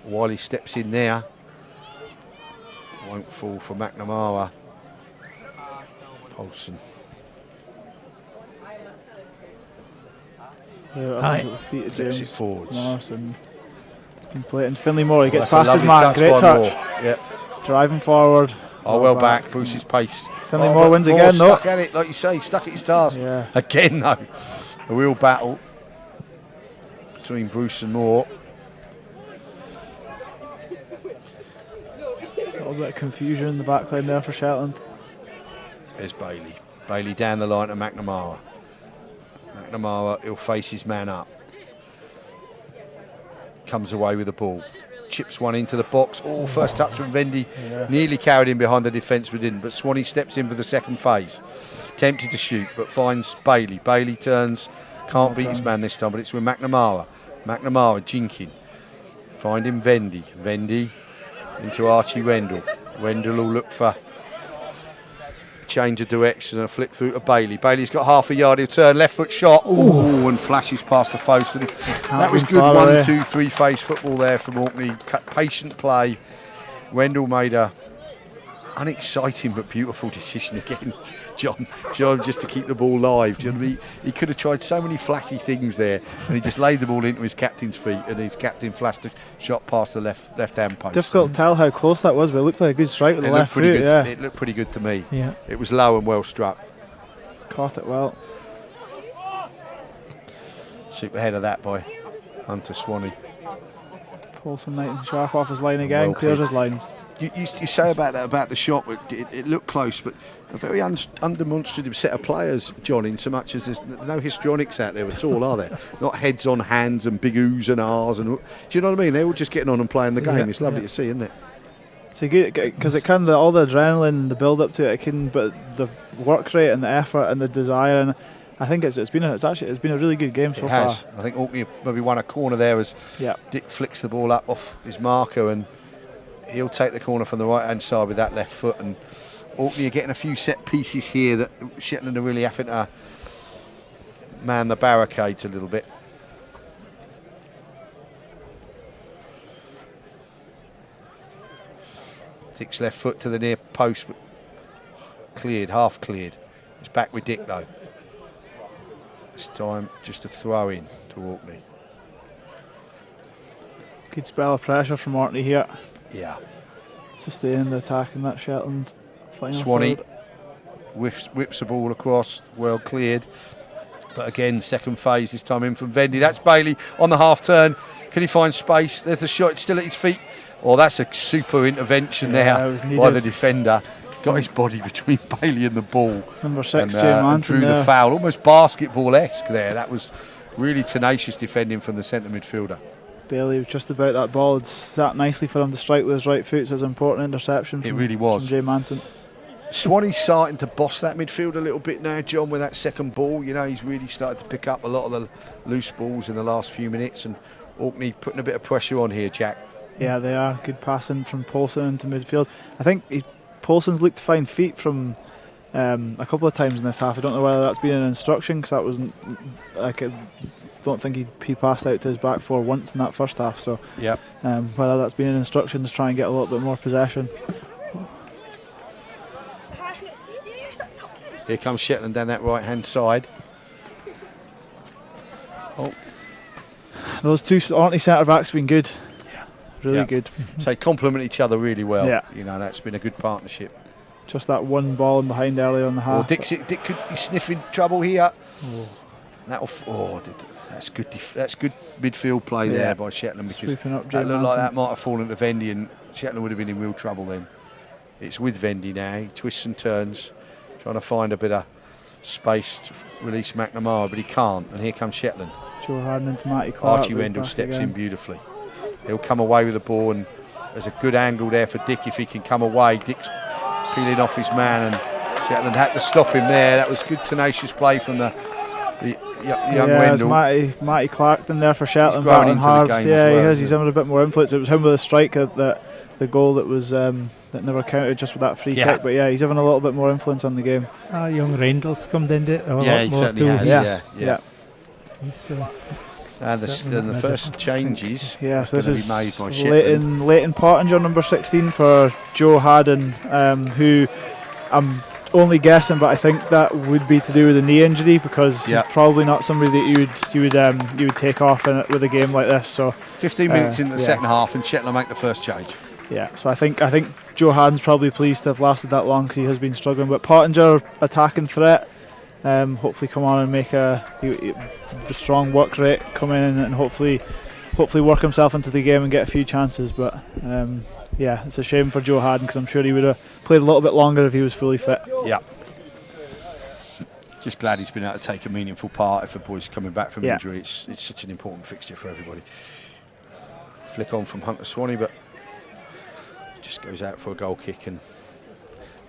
Wiley steps in there. Won't fall for McNamara. Paulson. Flips it forwards. Morrison. And Finley Moore, he gets past his man. Great touch. Yep. Driving forward. Well back. Bruce's pace. Finley Moore wins again. Stuck at it, like you say, stuck at his task. Yeah. Again, though. A real battle between Bruce and Moore. A little bit of confusion in the back line there for Shetland. There's Bailey. Bailey down the line to McNamara. McNamara, he'll face his man up. Comes away with the ball. Chips one into the box. First touch from Vendy. Yeah. Nearly carried him behind the defence, but didn't. But Swanee steps in for the second phase. Tempted to shoot, but finds Bailey. Bailey turns. Can't beat his man this time, but it's with McNamara. McNamara jinking. Finding Vendy. Vendy into Archie Rendell. Rendell will look for change of direction and a flick through to Bailey. Bailey's got half a yard. He'll turn, left foot shot. And flashes past the post. And that was good 1-2-3 phase football there from Orkney. Patient play. Rendell made a unexciting but beautiful decision again, John, just to keep the ball live. Do you know what I mean? He could have tried so many flashy things there, and he just laid the ball into his captain's feet, and his captain flashed a shot past the left-hand post. Difficult to tell how close that was, but it looked like a good strike with the left foot. It looked pretty good to me. Yeah. It was low and well struck. Caught it well. Super head of that by Hunter Swanee. Paulson nice and sharp off his line again, clears his lines. You say about the shot, it looked close, but a very undemonstrative set of players, John, in so much as there's no histrionics out there at all, are there? Not heads on hands and big oohs and ahs. Do you know what I mean? They're all just getting on and playing the game. It's lovely to see, isn't it? It's a good because it can all the adrenaline, the build up to it can, but the work rate and the effort and the desire, and I think it's been a really good game so far. I think Orkney maybe won a corner there as Dick flicks the ball up off his marker, and he'll take the corner from the right hand side with that left foot. And Orkney are getting a few set pieces here that Shetland are really having to man the barricades a little bit. Dick's left foot to the near post, but cleared, half cleared. It's back with Dick though. This time just a throw in to Orkney. Good spell of pressure from Orkney here. Yeah. Sustain the attack in that Shetland final Swanee third. whips the ball across, well cleared. But again, second phase this time in from Vendy. That's Bailey on the half turn. Can he find space? There's the shot, it's still at his feet. Oh, that's a super intervention there by the defender. Got his body between Bailey and the ball. Number 6, Jay and Manson drew the foul. Almost basketball-esque there. That was really tenacious defending from the centre midfielder. Bailey was just about that ball. It sat nicely for him to strike with his right foot, so it was an important interception from, it really was. from Jay Manson. Swanee's starting to boss that midfield a little bit now, John, with that second ball. You know, he's really started to pick up a lot of the loose balls in the last few minutes, and Orkney putting a bit of pressure on here, Jack. Yeah, they are. Good passing from Paulson into midfield. I think Paulson's looked to find feet from a couple of times in this half. I don't know whether that's been an instruction, because that wasn't like I don't think he passed out to his back four once in that first half. So yeah, whether that's been an instruction to try and get a little bit more possession. Here comes Shetland down that right hand side. Oh, those two Orkney centre backs have been good. Really good. So they complement each other really well. Yeah. You know, that's been a good partnership. Just that one ball in behind early on the half. Dick could be sniffing trouble here. That's good. That's good midfield play there by Shetland, because that looked like that might have fallen to Vendy, and Shetland would have been in real trouble then. It's with Vendy now. He twists and turns, trying to find a bit of space to release McNamara, but he can't. And here comes Shetland. Joe Harden into Matty Clark. Archie Wendell steps in beautifully. He'll come away with the ball, and there's a good angle there for Dick if he can come away. Dick's peeling off his man, and Shetland had to stop him there. That was good tenacious play from the young Wendell. Matty Clark in there for Shetland. He's grown into the game as well, he has. He's having a bit more influence. It was him with a strike that the goal that was that never counted just with that free kick. But yeah, he's having a little bit more influence on the game. Young Randall's come into it a lot he more certainly too. has. Yeah. He's, And the first changes so going to be made by Shetland. Leighton Pottinger, number 16 for Joe Haddon, who I'm only guessing, but I think that would be to do with a knee injury, because he's probably not somebody that you would take off with a game like this. So 15 minutes into the second half, and Shetland make the first change. Yeah, so I think Joe Haddon's probably pleased to have lasted that long, because he has been struggling. But Pottinger, attacking threat. Hopefully come on and make a strong work rate, come in and hopefully work himself into the game and get a few chances. But it's a shame for Joe Haddon, because I'm sure he would have played a little bit longer if he was fully fit. Yeah. Just glad he's been able to take a meaningful part if the boy's coming back from injury. It's such an important fixture for everybody. Flick on from Hunter Swanee, but just goes out for a goal kick. And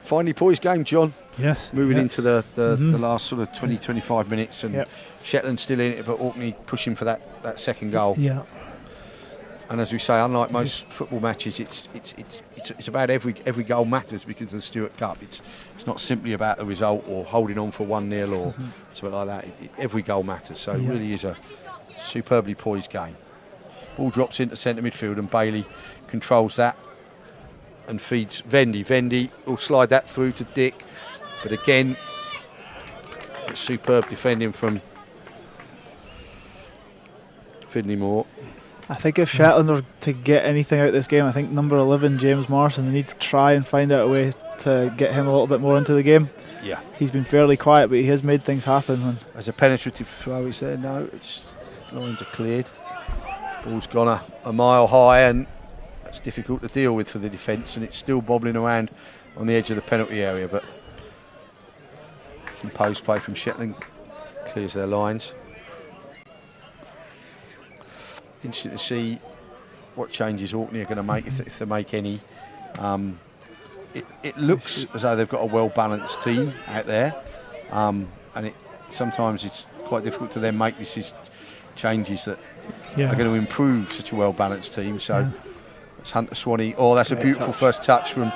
finally poised game, John. Yes. Moving into the last sort of 20-25 minutes, and Shetland still in it, but Orkney pushing for that second goal. Yeah. And as we say, unlike most football matches, it's about every goal matters, because of the Stewart Cup. It's not simply about the result or holding on for 1-0 or something like that. Every goal matters. So it really is a superbly poised game. Ball drops into centre midfield, and Bailey controls that and feeds Vendy. Vendy will slide that through to Dick, but again, it's superb defending from Finley Moore. I think if Shetland are to get anything out of this game, I think number 11, James Morrison, they need to try and find out a way to get him a little bit more into the game. Yeah. He's been fairly quiet, but he has made things happen. As a penetrative throw, is there? No, it's lines are cleared. Ball's gone a mile high, and that's difficult to deal with for the defence, and it's still bobbling around on the edge of the penalty area, but composed play from Shetland clears their lines. Interesting to see what changes Orkney are going to make, if they make any. It looks as though they've got a well-balanced team out there, and sometimes it's quite difficult to then make these changes that are going to improve such a well-balanced team. So it's Hunter Swanee. Oh, that's a beautiful first touch from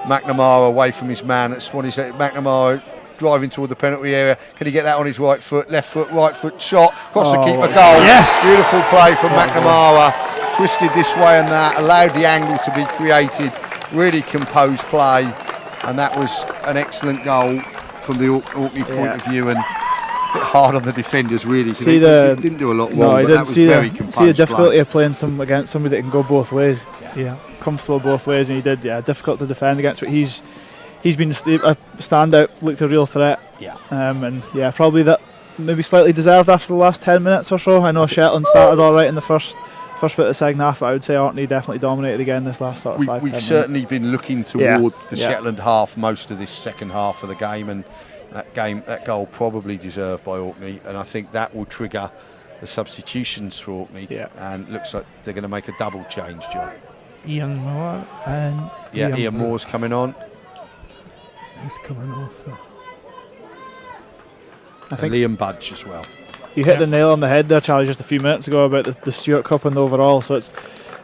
McNamara away from his man at Swanee's. McNamara driving toward the penalty area. Can he get that on his right foot? Left foot, right foot, shot. Across the keeper, goal. Yeah. Beautiful play from McNamara. Twisted this way and that, allowed the angle to be created. Really composed play. And that was an excellent goal from the Orkney point of view. And a bit hard on the defenders, really. He didn't do a lot wrong, but that was very composed. See the difficulty of playing against somebody that can go both ways. Yeah. Comfortable both ways, and he did. Yeah, difficult to defend against, but he's been a standout, looked a real threat. Yeah. And yeah, probably that maybe slightly deserved after the last 10 minutes or so. I know Shetland started all right in the first bit of the second half, but I would say Orkney definitely dominated again this last sort of 5-10 minutes. We've certainly been looking toward the Shetland half most of this second half of the game, and that goal probably deserved by Orkney, and I think that will trigger the substitutions for Orkney. And it looks like they're going to make a double change, John. Ian Moore and Ian Moore's coming on. He's coming off though. I think Liam Budge as well. You hit the nail on the head there, Charlie, just a few minutes ago about the Stewart Cup and the overall. So it's,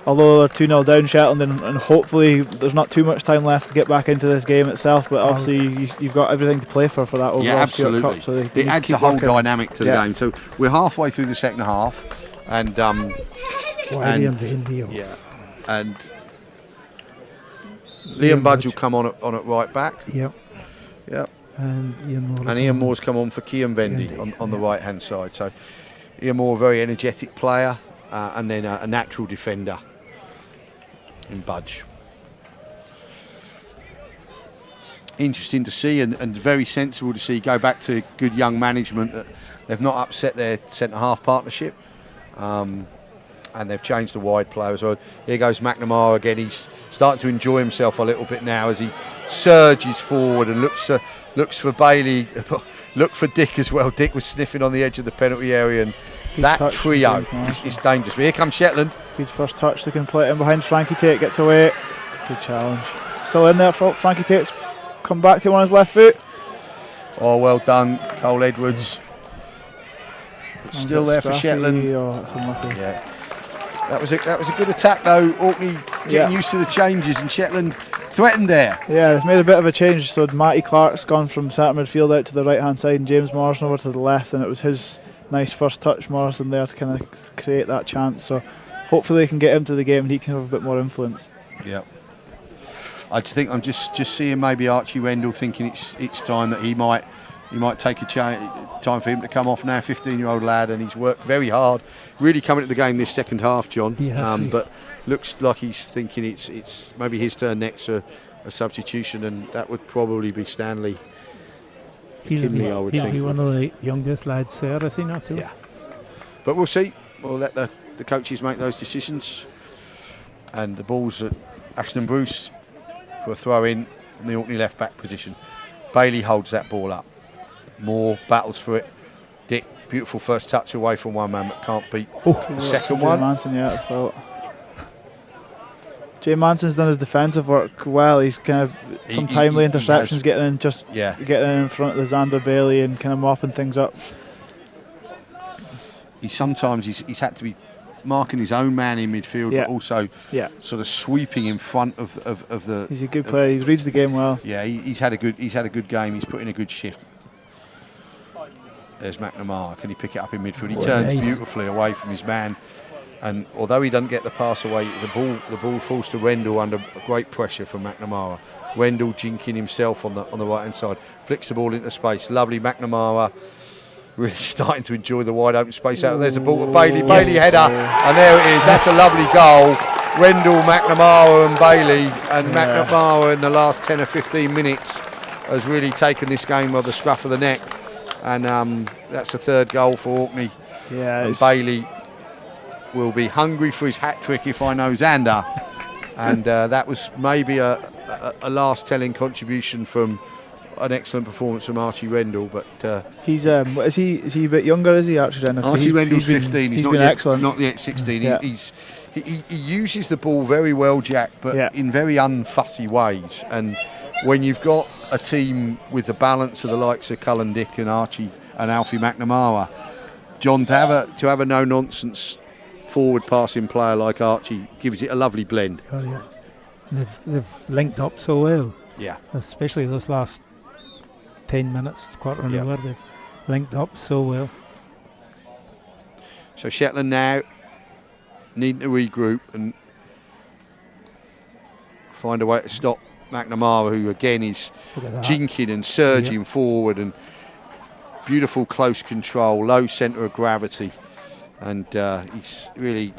although they're 2-0 down Shetland, and hopefully there's not too much time left to get back into this game itself, but obviously you've got everything to play for that overall Stewart Cup. So it adds a whole dynamic to the game. So we're halfway through the second half, and Liam Budge will come on at right back. Yep. And Ian Moore's come on for Cian Vendy on the right hand side. So Ian Moore, a very energetic player, and then a natural defender in Budge. Interesting to see, and very sensible to see. Go back to good young management that they've not upset their centre half partnership, and they've changed the wide player as well. Here goes McNamara again. He's starting to enjoy himself a little bit now as he surges forward and looks for Bailey. Look for Dick as well. Dick was sniffing on the edge of the penalty area, and that trio is dangerous. But here comes Shetland. Good first touch. They can play it in behind Frankie Tate. Gets away. Good challenge. Still in there. Frankie Tate's come back to him on his left foot. Oh, well done, Cole Edwards. It's still there for Shetland. Oh, that's unlucky. Yeah. That was a good attack though. Orkney getting used to the changes, and Shetland threatened there. Yeah, they've made a bit of a change. So Matty Clark's gone from centre midfield out to the right hand side, and James Morrison over to the left, and it was his nice first touch, Morrison, there to kind of create that chance. So hopefully they can get him to the game and he can have a bit more influence. Yeah. I think I'm just seeing maybe Archie Wendell thinking it's time that he might take a time for him to come off now. 15-year-old lad, and he's worked very hard, really coming to the game this second half, John. But looks like he's thinking it's maybe his turn next for a substitution, and that would probably be Stanley Kinley, I would think. He'll be one of the youngest lads there, is he not? Too? Yeah. But we'll see. We'll let the coaches make those decisions. And the ball's at Ashton Bruce for a throw in the Orkney left back position. Bailey holds that ball up. Moore battles for it. Dick, beautiful first touch away from one man, but can't beat the second one. Manson, I felt. Jay Manson's done his defensive work well. He's kind of some timely interceptions, getting in front of the Xander Bailey and kind of mopping things up. He's had to be marking his own man in midfield, but also sort of sweeping in front of the. He's a good player. He reads the game well. Yeah, he's had a good game. He's put in a good shift. There's McNamara. Can he pick it up in midfield? He turns beautifully away from his man, and although he doesn't get the pass away, the ball falls to Rendell under great pressure from McNamara. Rendell jinking himself on the right hand side, flicks the ball into space. Lovely McNamara. Really starting to enjoy the wide open space out. There's the ball to Bailey. Bailey header, and there it is. That's a lovely goal. Rendell, McNamara and Bailey, and McNamara in the last 10 or 15 minutes has really taken this game by the scruff of the neck, and that's the third goal for Orkney. Yeah, and Bailey will be hungry for his hat trick if I know Xander, and that was maybe a last telling contribution from an excellent performance from Archie Rendell, but he's is he a bit younger? Is he Archie Rendell? Archie Rendell's 15. He's not been yet, excellent. Not yet 16. Yeah. He's he uses the ball very well, Jack, but in very unfussy ways. And when you've got a team with the balance of the likes of Cullen Dick and Archie and Alfie McNamara, John, to have a no-nonsense forward passing player like Archie gives it a lovely blend. Oh, yeah. They've linked up so well. Yeah. Especially those last 10 minutes, quarter of an hour, they've linked up so well. So Shetland now needing to regroup and find a way to stop McNamara, who again is jinking and surging forward, and beautiful close control, low centre of gravity, and he's really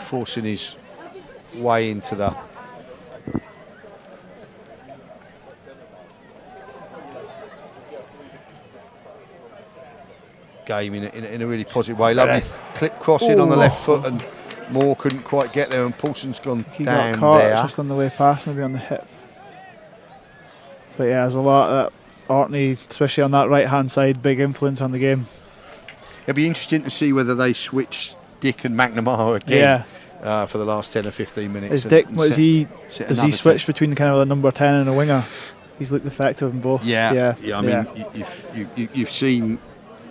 forcing his way into the game in a really positive way. Lovely clip crossing on the left foot, and Moore couldn't quite get there, and Paulson's gone he down got caught there. just on the way past, maybe on the hip. But yeah, there's a lot that Orkney, especially on that right hand side, big influence on the game. It'll be interesting to see whether they switch Dick and McNamara again for the last 10 or 15 minutes. Is Dick, does he switch between kind of a number 10 and a winger? He's looked effective in both. I mean, you've seen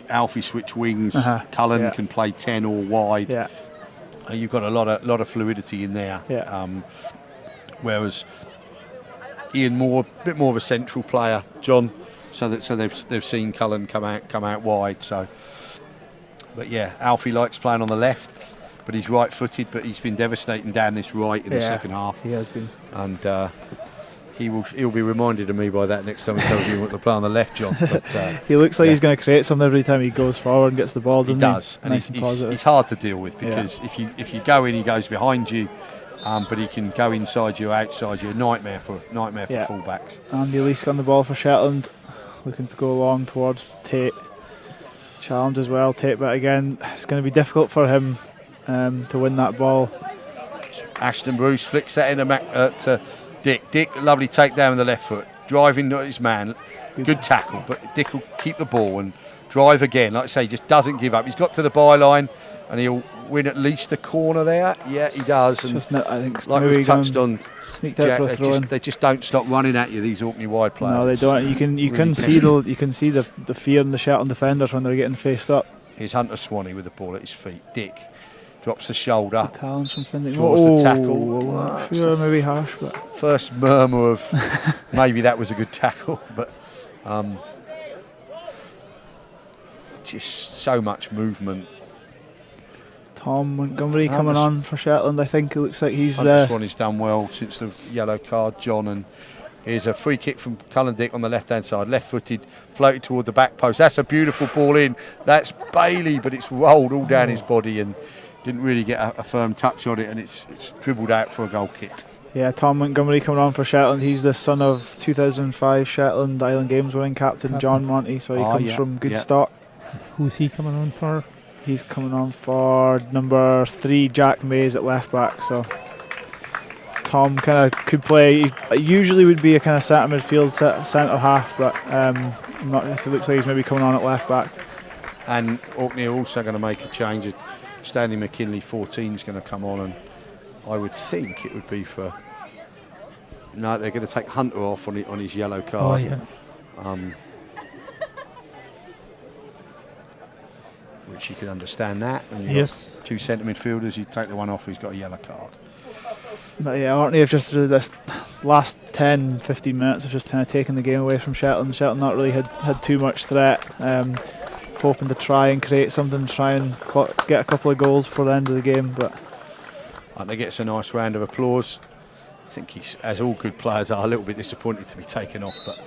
Alfie switch wings. Cullen can play 10 or wide. You've got a lot of fluidity in there. Whereas Ian Moore, a bit more of a central player, John. So they've seen Cullen come out wide. So, but yeah, Alfie likes playing on the left, but he's right-footed. But he's been devastating down this right in the second half. He has been, and he'll be reminded of me by that next time he tells you what to play on the left, John. But he looks like he's going to create something every time he goes forward and gets the ball. Doesn't he? Does, and he's hard to deal with, because if you go in, he goes behind you. But he can go inside you, outside you. Nightmare for fullbacks. Andy Leask on the ball for Shetland, looking to go along towards Tate. Challenge as well, Tate, but again, it's going to be difficult for him to win that ball. Ashton Bruce flicks that in to Dick. Dick, lovely takedown with the left foot, driving his man. Good tackle, but Dick will keep the ball and drive again. Like I say, he just doesn't give up. He's got to the byline, and he'll win at least a corner there. Yeah, he does. And I think like we've touched on, sneaked out for a throw. They just don't stop running at you, these Orkney wide players. No, they don't. You can see the fear in the Shetland defenders when they're getting faced up. Here's Hunter Swanee with the ball at his feet. Dick drops the shoulder. The talents from Finley. Draws the tackle. Sure, maybe harsh, but first murmur of maybe that was a good tackle, but just so much movement. Tom Montgomery coming on for Shetland. I think it looks like he's Hunter there. Swanee's done well since the yellow card, John, and here's a free kick from Cullen Dick on the left-hand side, left-footed, floated toward the back post. That's a beautiful ball in. That's Bailey, but it's rolled all down his body and didn't really get a firm touch on it, and it's dribbled out for a goal kick. Yeah, Tom Montgomery coming on for Shetland. He's the son of 2005 Shetland Island Games winning captain John Monty, so he comes from good stock. Who's he coming on for? He's coming on for number 3, Jack Mays at left back. So Tom kind of could play. He usually would be a kind of centre midfield, centre half, but not if it looks like he's maybe coming on at left back. And Orkney are also going to make a change. Stanley McKinley 14 is going to come on, and I would think it would be for. No, they're going to take Hunter off on his yellow card. Oh yeah. Which you can understand that. And yes. 2 centre midfielders, you take the one off who's got a yellow card. But yeah, Orkney have just really this last 10-15 minutes have just kind of taken the game away from Shetland. Shetland not really had too much threat. Hoping to try and create something, try and get a couple of goals before the end of the game. But I think it's a nice round of applause. I think he's, as all good players are, a little bit disappointed to be taken off, but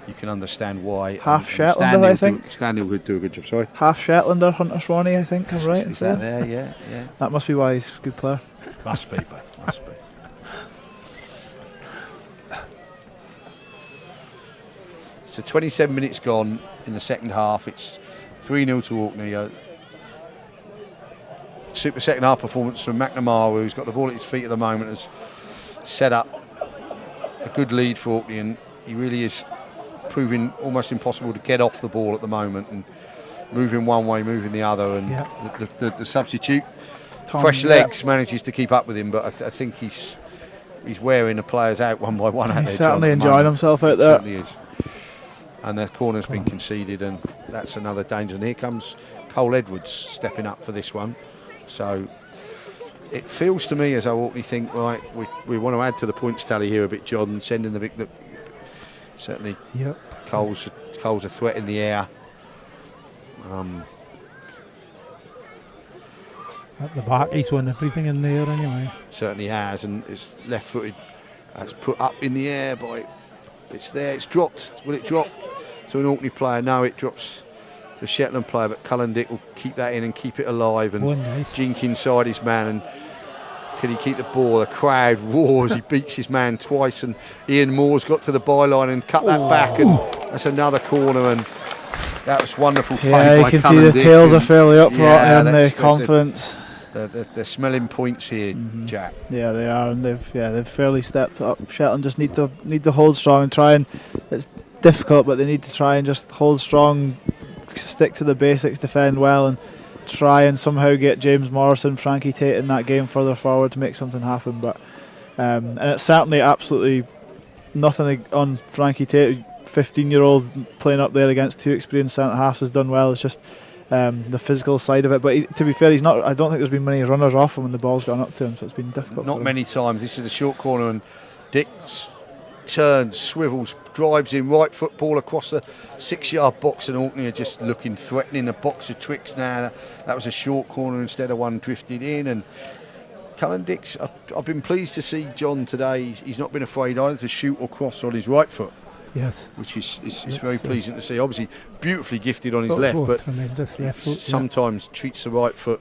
you can understand why. Half Shetlander, I think. Stanley would do a good job, sorry. Half Shetlander, Hunter Swanee, I think, I'm right. Is that there? Yeah. That must be why he's a good player. Must be, but must be. So 27 minutes gone in the second half. It's 3-0 to Orkney. Super second half performance from McNamara, who's got the ball at his feet at the moment, has set up a good lead for Orkney, and he really is proving almost impossible to get off the ball at the moment, and moving one way, moving the other, and the substitute fresh legs manages to keep up with him, but I think he's wearing the players out one by one. He's certainly enjoying himself out there. Certainly is. And the corner's been conceded, and that's another danger. And here comes Cole Edwards stepping up for this one. So it feels to me as though Orkney think, right, we want to add to the points tally here a bit, John, sending the big. Certainly, Yep. Cole's a threat in the air. At the back, he's won everything in there anyway. Certainly has, and it's left-footed. That's put up in the air by. It's there. It's dropped. Will it drop to an Orkney player? No, it drops to a Shetland player. But Cullen Dick will keep that in and keep it alive and jink inside his man. And can he keep the ball? The crowd roars. He beats his man twice, and Ian Moore's got to the byline and cut that back, and that's another corner. And that was wonderful play by you can Cullen see the Dick, tails are fairly up for Orkney and that's the confidence. They're smelling points here, Jack. Yeah, they are, and they've fairly stepped up. Shetland just need to hold strong and try, and it's difficult, but they need to try and just hold strong, stick to the basics, defend well, and try and somehow get James Morrison, Frankie Tate in that game further forward to make something happen. But and it's certainly absolutely nothing on Frankie Tate. 15-year-old playing up there against two experienced centre halves has done well. It's just the physical side of it, but to be fair, he's not. I don't think there's been many runners off him when the ball's gone up to him, so it's been difficult. Not many times. This is a short corner, and Dick turns, swivels, drives in, right foot ball across the 6-yard box, and Orkney are just looking threatening. A box of tricks now. That was a short corner instead of one drifted in, and Cullen Dick's. I've been pleased to see John today. He's not been afraid either to shoot or cross on his right foot. Yes, which is very pleasing to see. Obviously, beautifully gifted on his left, but tremendous left foot, sometimes treats the right foot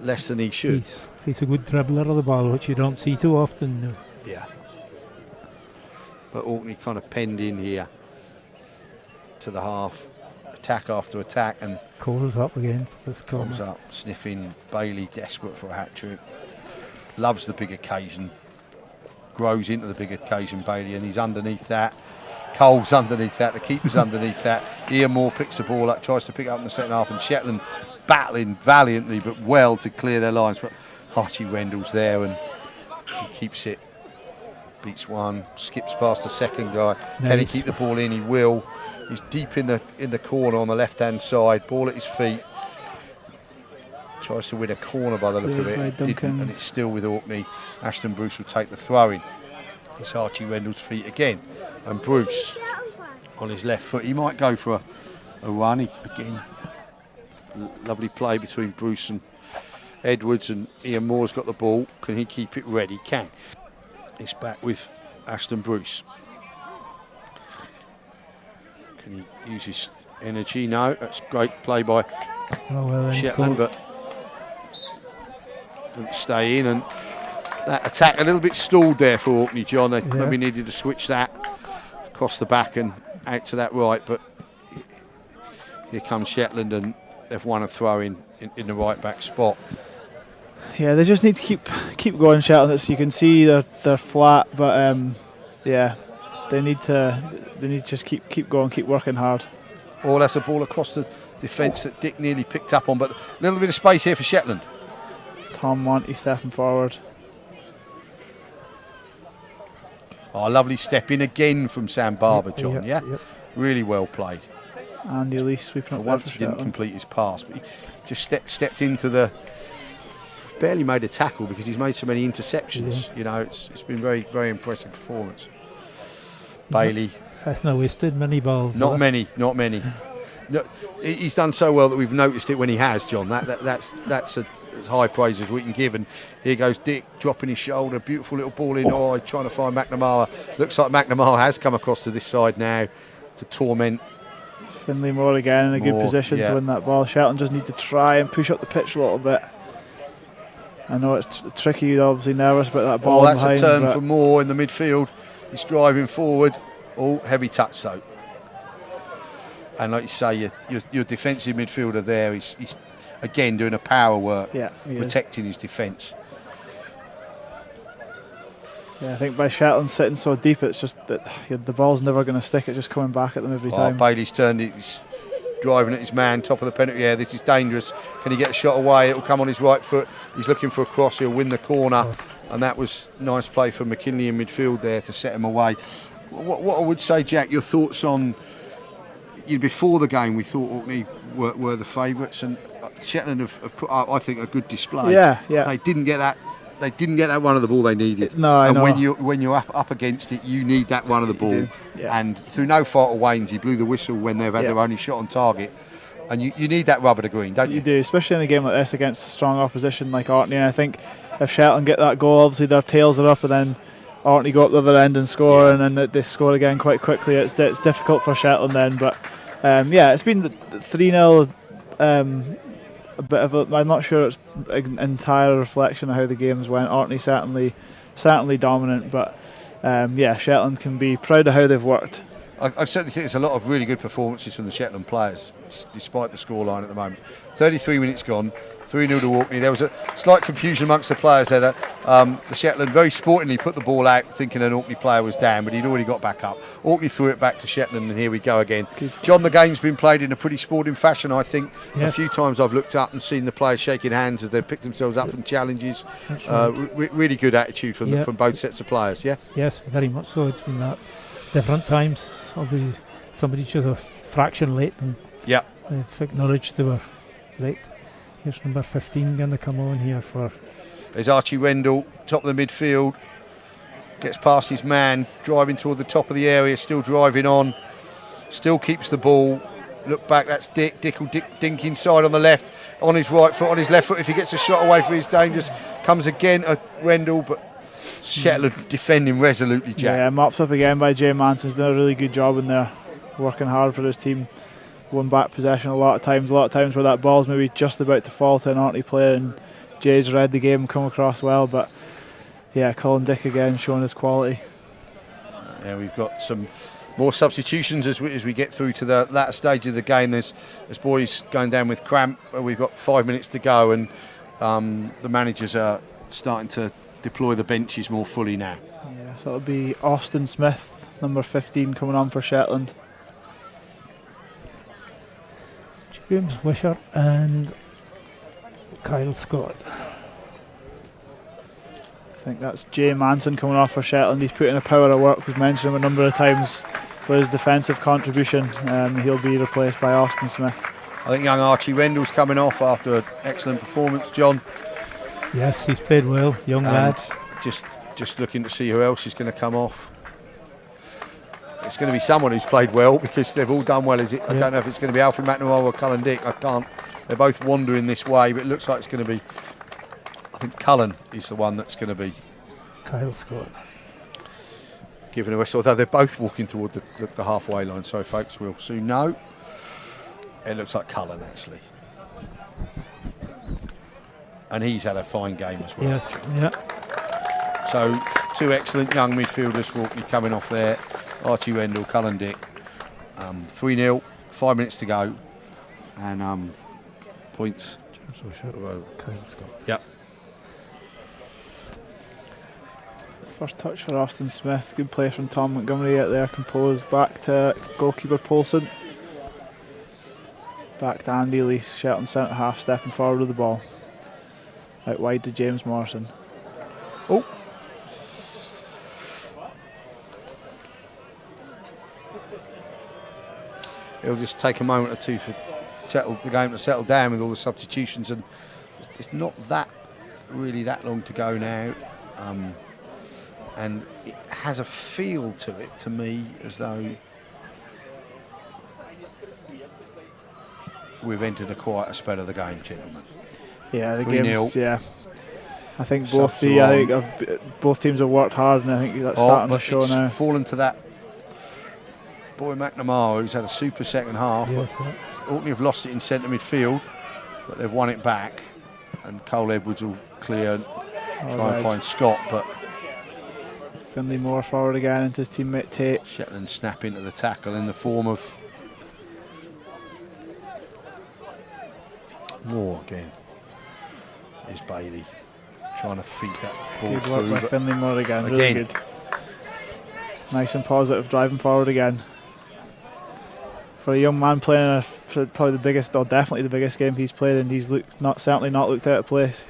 less than he should. He's a good dribbler of the ball, which you don't see too often. No. Yeah. But Orkney kind of penned in here to the half, attack after attack, and Cole's up again for this corner. Comes up, sniffing. Bailey desperate for a hat trick. Loves the big occasion. Grows into the big occasion, Bailey, and he's underneath that. Cole's underneath that. The keeper's underneath that. Ian Moore picks the ball up, tries to pick it up in the second half, and Shetland battling valiantly but well to clear their lines. But Archie Rendell's there, and he keeps it. Beats one, skips past the second guy. Nice. Can he keep the ball in? He will. He's deep in the corner on the left-hand side. Ball at his feet. Tries to win a corner by the look of it. Didn't, and it's still with Orkney. Ashton Bruce will take the throw in. It's Archie Rendell's feet again. And Bruce on his left foot. He might go for a run. Again, lovely play between Bruce and Edwards, and Ian Moore's got the ball. Can he keep it ready? Can. It's back with Ashton Bruce. Can he use his energy? No, that's great play by Shetland, but didn't stay in, and that attack a little bit stalled there for Orkney, John. They maybe needed to switch that across the back and out to that right, but here comes Shetland, and they've won a throw in the right back spot. Yeah, they just need to keep going, Shetland. You can see they're flat, but they need to just keep going, keep working hard. Oh, that's a ball across the defence that Dick nearly picked up on, but a little bit of space here for Shetland. Tom Monty stepping forward. Oh, lovely step in again from Sam Barber, John. Yep. Really well played. Andy Lee sweeping up. Once he didn't complete his pass, but he just stepped into the. Barely made a tackle because he's made so many interceptions. Yeah. You know, it's been very, very impressive performance. Bailey. That's not wasted many balls. Not many. No, he's done so well that we've noticed it when he has, John. That's as high praise as we can give. And here goes Dick dropping his shoulder, beautiful little ball in. Trying to find McNamara. Looks like McNamara has come across to this side now to torment. Finlay Moore again in a good position to win that ball. Shetland just need to try and push up the pitch a little bit. I know it's tricky, you're obviously nervous about that ball. That's behind, a turn for Moore in the midfield. He's driving forward. Heavy touch though. And like you say, your defensive midfielder there, he's again doing a power work, protecting his defence. Yeah, I think by Shetland sitting so deep, it's just that the ball's never going to stick. It's just coming back at them every time. Bailey's turned it, he's driving at his man, top of the penalty area. This is dangerous. Can he get a shot away? It will come on his right foot. He's looking for a cross. He'll win the corner. And that was nice play from McKinley in midfield there to set him away. What I would say, Jack, your thoughts on... before the game, we thought Orkney were the favourites, and Shetland have put up, I think, a good display. Yeah. They didn't get that. They didn't get that run of the ball they needed. No, I know. When you're up against it, you need that run of the ball. Yeah. And through no fault of Wayne's, he blew the whistle when they've had their only shot on target. And you need that rubber to green, don't you? You do, especially in a game like this against a strong opposition like Orkney. And I think if Shetland get that goal, obviously their tails are up, and then Orkney go up the other end and score, and then they score again quite quickly. It's difficult for Shetland then, but it's been 3-0. A bit of I'm not sure it's an entire reflection of how the games went. Orkney certainly dominant, but Shetland can be proud of how they've worked. I certainly think there's a lot of really good performances from the Shetland players, despite the scoreline at the moment. 33 minutes gone, 3-0 to Orkney. There was a slight confusion amongst the players there. The Shetland very sportingly put the ball out, thinking an Orkney player was down, but he'd already got back up. Orkney threw it back to Shetland, and here we go again. John, the game's been played in a pretty sporting fashion, I think. Yes. A few times I've looked up and seen the players shaking hands as they've picked themselves up from challenges. Really good attitude from both sets of players, yeah? Yes, very much so. It's been that different times. Obviously, somebody just a fraction late, and they've acknowledged they were late. Here's number 15 going to come on here for... There's Archie Rendell, top of the midfield. Gets past his man, driving toward the top of the area, still driving on. Still keeps the ball. Look back, that's Dick. Dick will dink inside on the left, on his right foot, on his left foot. If he gets a shot away from his dangerous, comes again at Rendell, but Shetland defending resolutely, Jack. Yeah, mopped up again by Jay Manson's done a really good job in there, working hard for his team. Won back possession a lot of times where that ball's maybe just about to fall to an Orkney player, and Jay's read the game and come across well. But Colin Dick again showing his quality. Yeah, we've got some more substitutions as we get through to the latter stage of the game. There's boys going down with cramp. We've got 5 minutes to go, and the managers are starting to deploy the benches more fully now. Yeah, so it'll be Austin Smith, number 15, coming on for Shetland. James Wisher and Kyle Scott. I think that's Jay Manson coming off for Shetland. He's put in a power of work. We've mentioned him a number of times for his defensive contribution. He'll be replaced by Austin Smith. I think young Archie Rendell's coming off after an excellent performance, John. Yes, he's played well, young lad. Just looking to see who else is going to come off. It's going to be someone who's played well, because they've all done well. I don't know if it's going to be Alfred McNamara or Cullen Dick. I can't. They're both wandering this way, but it looks like it's going to be... I think Cullen is the one that's going to be... Kyle Scott. Giving a whistle, although they're both walking toward the halfway line, so folks will soon know. It looks like Cullen, actually. And he's had a fine game as well. Yes, yeah. So two excellent young midfielders will be coming off there. Archie Rendell, Cullen Dick. 3-0, 5 minutes to go. And points. Kyle Scott. Yep. First touch for Austin Smith. Good play from Tom Montgomery out there. Composed back to goalkeeper Poulsen. Back to Andy Lee, Shetland centre half, stepping forward with the ball. Out wide to James Morrison. Oh. It'll just take a moment or two for the game to settle down with all the substitutions, and it's not really that long to go now. And it has a feel to it, to me, as though we've entered a quite a spell of the game, gentlemen. Yeah, the game's, I think both teams have worked hard, and I think that's starting to show now. Fallen to that boy McNamara, who's had a super second half. Yes, Orkney have lost it in centre midfield, but they've won it back, and Cole Edwards will clear and try and find Scott, but Finley Moore forward again into his teammate Tate. Shetland snap into the tackle in the form of Moore again. Is Bailey trying to feed that ball Good through. work by Finley Moore again, really good. Nice and positive, driving forward again. For a young man playing in a probably the biggest, or definitely the biggest game he's played, and he's certainly not looked out of place.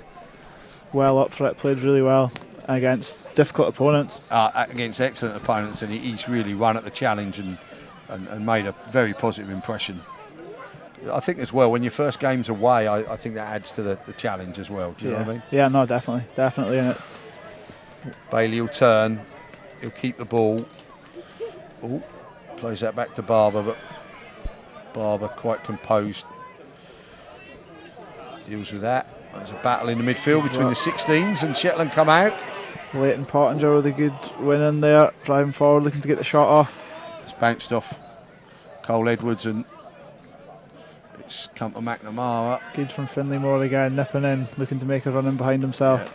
Well up for it, played really well against difficult opponents. Against excellent opponents, and he's really run at the challenge and made a very positive impression. I think as well, when your first game's away, I think that adds to the challenge as well. Do you know what I mean? Yeah, no, definitely. And it's Bailey will turn, he'll keep the ball. Oh, plays that back to Barber, but Barber quite composed. Deals with that. There's a battle in the midfield between the 16s, and Shetland come out. Leighton Pottinger with a good win in there, driving forward, looking to get the shot off. It's bounced off Cole Edwards, and it's come to McNamara. Good from Finley Moore again, nipping in, looking to make a run in behind himself.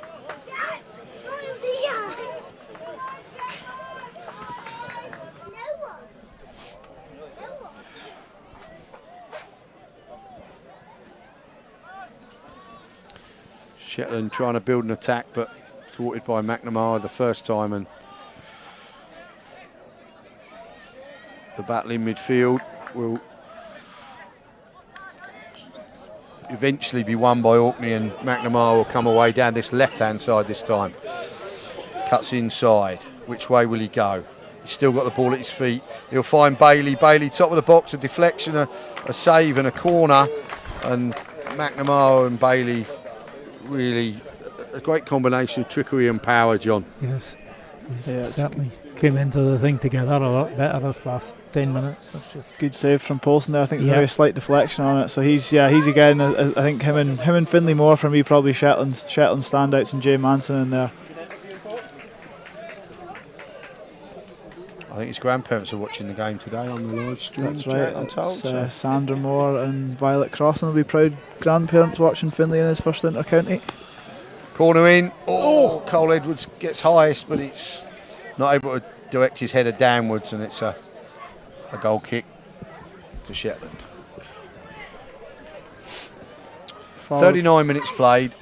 Shetland trying to build an attack, but thwarted by McNamara the first time, and the battle in midfield will eventually be won by Orkney, and McNamara will come away down this left-hand side this time. Cuts inside. Which way will he go? He's still got the ball at his feet. He'll find Bailey. Bailey, top of the box, a deflection, a save and a corner. And McNamara and Bailey, really a great combination of trickery and power, John. Yes, certainly came into the thing together a lot better this last 10 minutes. That's just good save from Poulsen there. I think very slight deflection on it. So he's again. I think him and Finley Moore for me probably Shetland standouts, and Jay Manson in there. I think his grandparents are watching the game today on the live stream. That's right. I'm told. Sandra Moore and Violet Crossan will be proud grandparents watching Finley in his first inter-county. Corner in. Oh, Cole Edwards gets highest, but it's not able to direct his header downwards, and it's a goal kick to Shetland. 39 minutes played,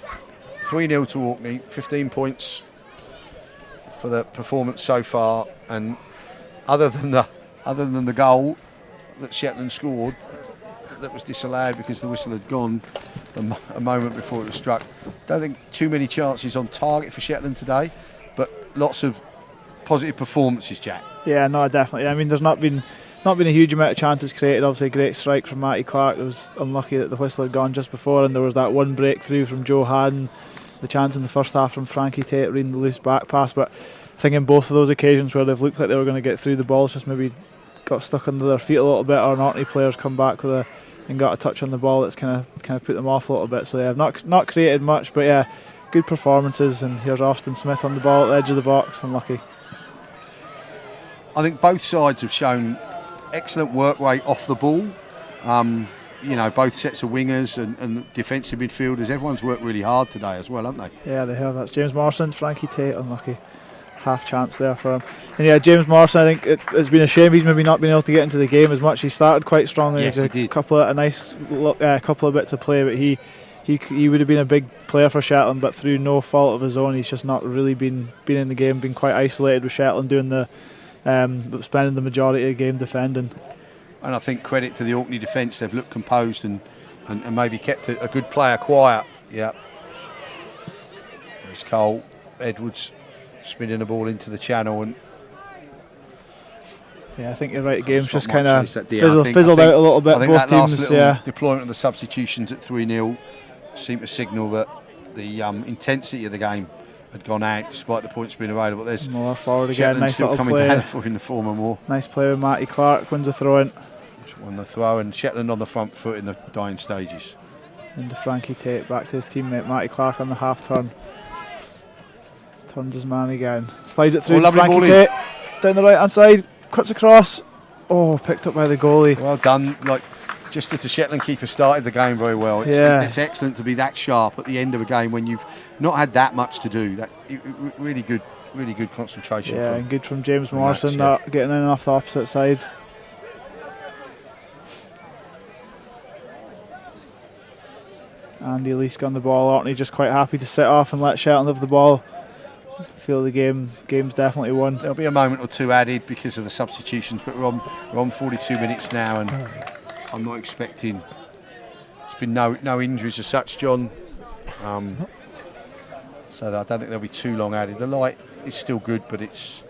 3-0 to Orkney, 15 points for the performance so far, and other than the goal that Shetland scored, that was disallowed because the whistle had gone a moment before it was struck. Don't think too many chances on target for Shetland today, but lots of positive performances, Jack. Yeah, no, definitely. I mean, there's not been a huge amount of chances created. Obviously, a great strike from Matty Clark. It was unlucky that the whistle had gone just before, and there was that one breakthrough from Joe Haddon, the chance in the first half from Frankie Tate reading the loose back pass. But I think in both of those occasions where they've looked like they were going to get through, the ball's just maybe got stuck under their feet a little bit, or an Orkney players come back and got a touch on the ball that's kind of put them off a little bit. So yeah, not created much, but yeah, good performances. And here's Austin Smith on the ball at the edge of the box, unlucky. I think both sides have shown excellent work rate off the ball. Both sets of wingers and defensive midfielders, everyone's worked really hard today as well, haven't they? Yeah, they have. That's James Morrison, Frankie Tate, unlucky. Half chance there for him. And yeah, James Morrison, I think it's been a shame he's maybe not been able to get into the game as much. He started quite strongly. Yes, he did. A couple of bits of play, but he would have been a big player for Shetland, but through no fault of his own, he's just not really been in the game, been quite isolated with Shetland, doing spending the majority of the game defending. And I think credit to the Orkney defence, they've looked composed and maybe kept a good player quiet. Yeah. There's Cole Edwards spinning the ball into the channel, and yeah, I think you're right. The game's just kind of fizzled out a little bit. I think both that last teams, little deployment of the substitutions at 3-0 seemed to signal that the intensity of the game had gone out, despite the points being available. There's Moore forward again. Shetland Nice still little coming play. down in the form of Moore. Nice play with Matty Clark. Wins a throw in. Just won the throw, and Shetland on the front foot in the dying stages. Into Frankie Tate, back to his teammate Matty Clark on the half turn. Turns his man again. Slides it through to Frankie Tate. Down the right hand side. Cuts across. Oh, picked up by the goalie. Well done. Just as the Shetland keeper started the game very well. It's excellent to be that sharp at the end of a game when you've not had that much to do. That really good concentration. Yeah, and good from James Morrison, getting in off the opposite side. Andy Leask on the ball. Orkney just quite happy to sit off and let Shetland have the ball. Feel the game's definitely won. There'll be a moment or two added because of the substitutions, but we're on 42 minutes now, and I'm not expecting. There's been no injuries as such, John. So I don't think they'll be too long added. The light is still good, but it's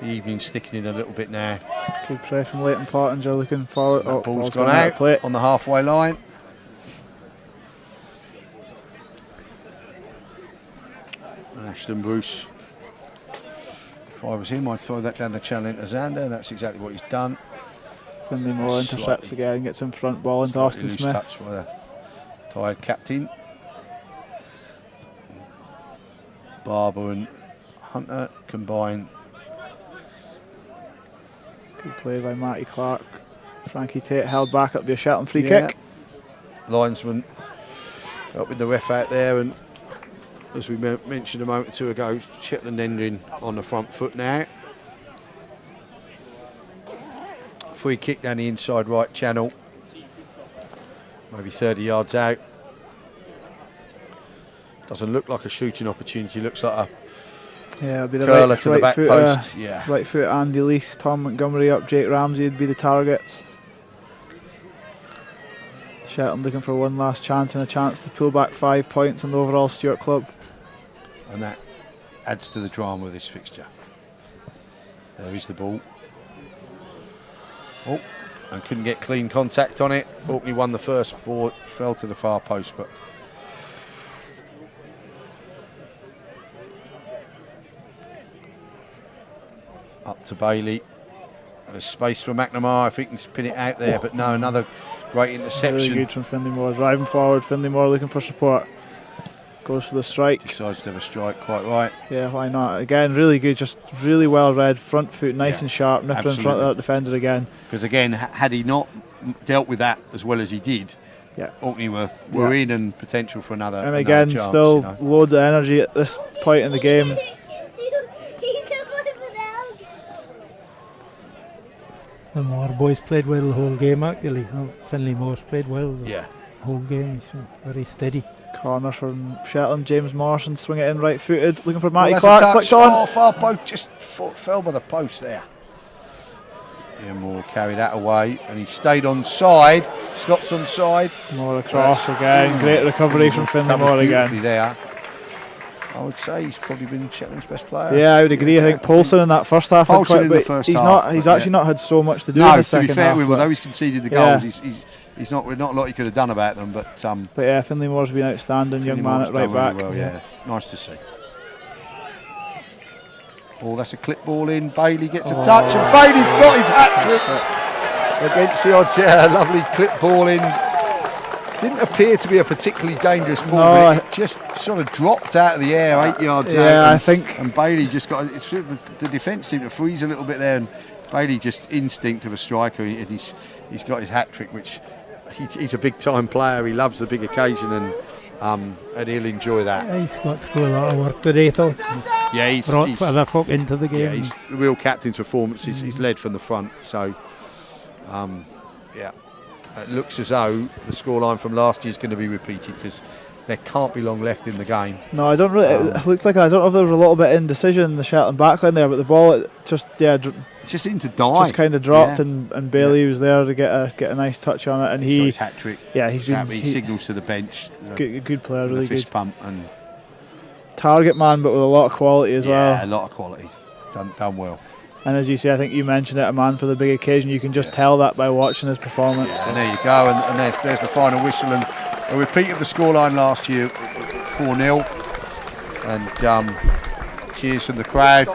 the evening's thickening a little bit now. Good play from Leighton Pottinger, looking forward. That ball's gone out on the halfway line. And Ashton Bruce. If I was him, I'd throw that down the channel into Xander. That's exactly what he's done. Finley Moore intercepts again, gets in front, ball into Austin Smith. Touch by the tired captain. Barber and Hunter combine. Good play by Matty Clark. Frankie Tate held back, it'll be a Shetland free kick. Linesman helping the ref out there, and as we mentioned a moment or two ago, Shetland ending on the front foot now. Free kick down the inside right channel, maybe 30 yards out. Doesn't look like a shooting opportunity, looks like a it'll be the curler right, to the back post. Right foot Andy Lease, Tom Montgomery up, Jake Ramsey would be the targets. Shetland looking for one last chance and a chance to pull back 5 points on the overall Stuart Club. And that adds to the drama of this fixture. There is the ball. Oh, and couldn't get clean contact on it. Orkney won the first ball, fell to the far post, but up to Bailey. There's space for McNamara if he can spin it out there, but no, another great interception. Really good from Finley Moore, driving forward. Finley Moore looking for support. Goes for the strike. Decides to have a strike, quite right. Yeah, why not? Again, really good, just really well read. Front foot nice and sharp, nipping in front of that defender again. Because again, had he not dealt with that as well as he did, Orkney were in and potential for another. And again, chance, still loads of energy at this point in the game. The Moore boys played well the whole game actually. Finley Moore's played well the whole game. He's very steady. Corner from Shetland, James Morrison swing it in right footed, looking for Matty Clark, flicked on. Oh, far post, just fell by the post there. Ian Moore carried that away and he stayed on side. Scott's on side. Moore across again, great recovery from Finley Moore again. There. I would say he's probably been Shetland's best player. Yeah, I would agree. I think Poulsen in that first half had quite, but he's actually not had so much to do in the second half. To be fair with him, although he's conceded the goals, he's not a lot he could have done about them. But yeah, Finley Moore's been outstanding, young man at right back. Really well, nice to see. Oh, that's a clip ball in. Bailey gets a touch, and Bailey's got his hat trick against the odds. Yeah, lovely clip ball in. Didn't appear to be a particularly dangerous ball, but it just sort of dropped out of the air 8 yards out. Yeah, I think. And Bailey just got the defence seemed to freeze a little bit there, and Bailey just instinct of a striker, and he's got his hat trick, which he's a big time player. He loves the big occasion, and he'll enjoy that. Yeah, he's got to do a lot of work today, though. He's brought other folk into the game. Yeah, he's the real captain's performance. He's led from the front, so it looks as though the scoreline from last year is going to be repeated because there can't be long left in the game. No, I don't really. It looks like I don't know if there was a little bit of indecision in the Shetland backline there, but the ball just seemed to die. Just kind of dropped, and Bailey was there to get a nice touch on it, and he's got his hat trick. Yeah, he signals to the bench. Good player, really good. Fist pump and target man, but with a lot of quality as well. Yeah, a lot of quality. Done well. And as you say, I think you mentioned it, a man for the big occasion. You can just tell that by watching his performance. Yeah, and there you go, and there's the final whistle, and a repeat of the scoreline last year, 4-0. And cheers from the crowd.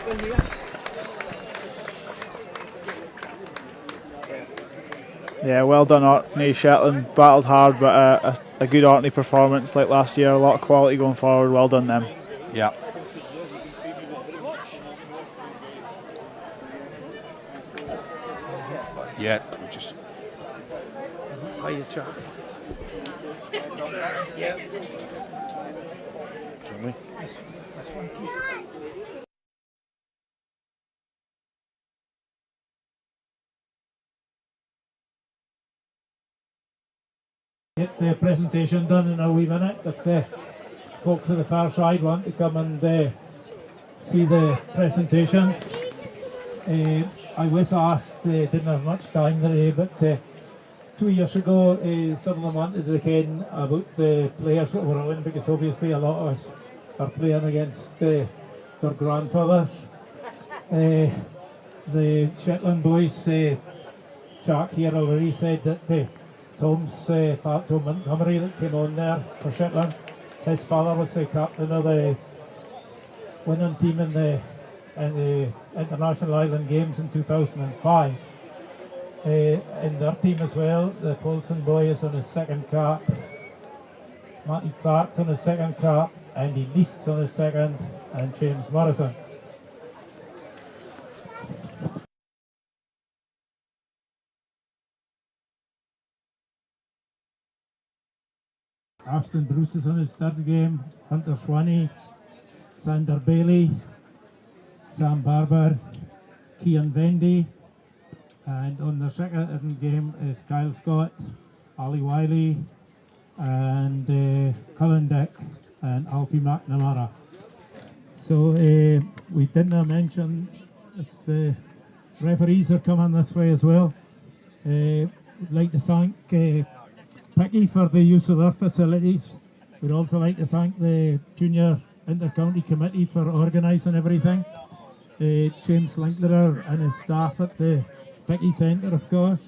Yeah, well done Orkney. Shetland battled hard, but a good Orkney performance like last year. A lot of quality going forward. Well done them. Yeah. Yeah, just. Hiya, Jack. Yeah. Get the presentation done in a wee minute. If the folks to the far side want to come and see the presentation. I was asked, didn't have much time today, but 2 years ago, some of them wanted to ken about the players that were on, because obviously a lot of us are playing against their grandfathers. The Shetland boys, Jack here already said that Tom's Tom Montgomery that came on there for Shetland, his father was the captain of the winning team in the International Island Games in 2005. In their team as well, the Paulson boy is on his second cap, Matty Clark's on his second cap, Andy Leask's on his second, and James Morrison. Ashton Bruce is on his third game, Hunter Swanee, Sander Bailey, Sam Barber, Cian Vendy, and on the second game is Kyle Scott, Ali Wiley, and Cullen Dick and Alfie McNamara. So we didn't mention the referees are coming this way as well. We'd like to thank Picky for the use of their facilities. We'd also like to thank the Junior Inter-County Committee for organising everything. James Linklerer and his staff at the Picky Centre, of course.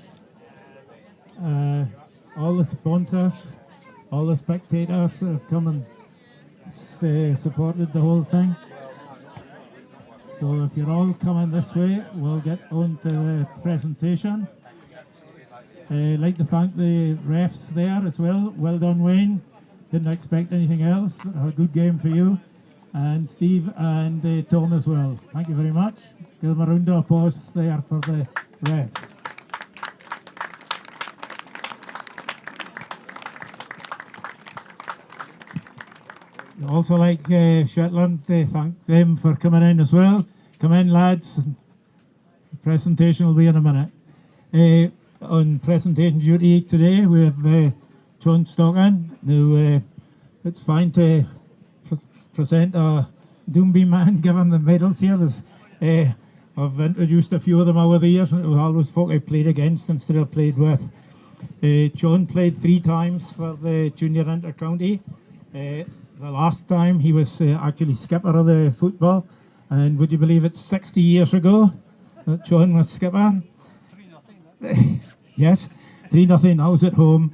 All the sponsors, all the spectators that have come and supported the whole thing. So if you're all coming this way, we'll get on to the presentation. I'd like to thank the refs there as well. Well done, Wayne. Didn't expect anything else. A good game for you. And Steve and Tom as well. Thank you very much. Give them a round of applause there for the refs. I'd also like Shetland to thank them for coming in as well. Come in, lads. The presentation will be in a minute. On presentation duty today, we have John Stockan. Now, it's fine to present a Doomby man, give him the medals here. I've introduced a few of them over the years, and it was always folk I played against instead of played with. John played 3 times for the Junior Inter-County. The last time he was actually skipper of the football, and would you believe it's 60 years ago that John was skipper? Yes, 3-0. I was at home.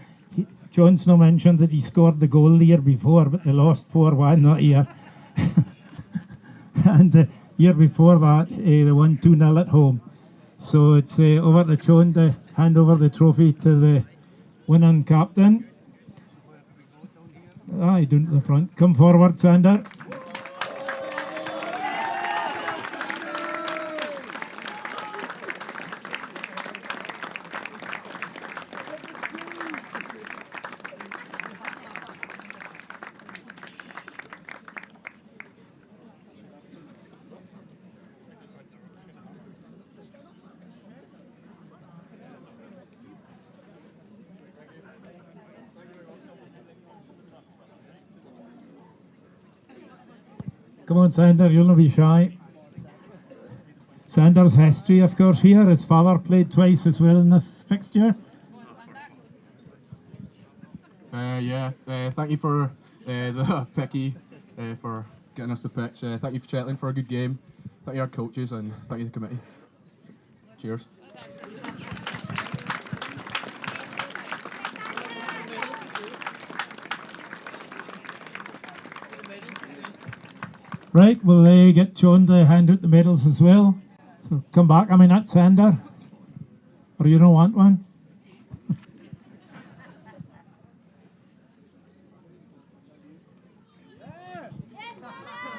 John's no mentioned that he scored the goal the year before, but they lost 4-1 that year. And the year before that, they won 2-0 at home. So it's over to John to hand over the trophy to the winning captain. Aye, down to the front. Come forward, Sander. Come on, Sander, you'll not be shy. Sander's history, of course, here. His father played twice as well in this fixture. Thank you for the Picky for getting us the pitch. Thank you for Shetland for a good game. Thank you our coaches and thank you the committee. Cheers. Right, we'll get John to hand out the medals as well. So come back, that's Sander. Or you don't want one?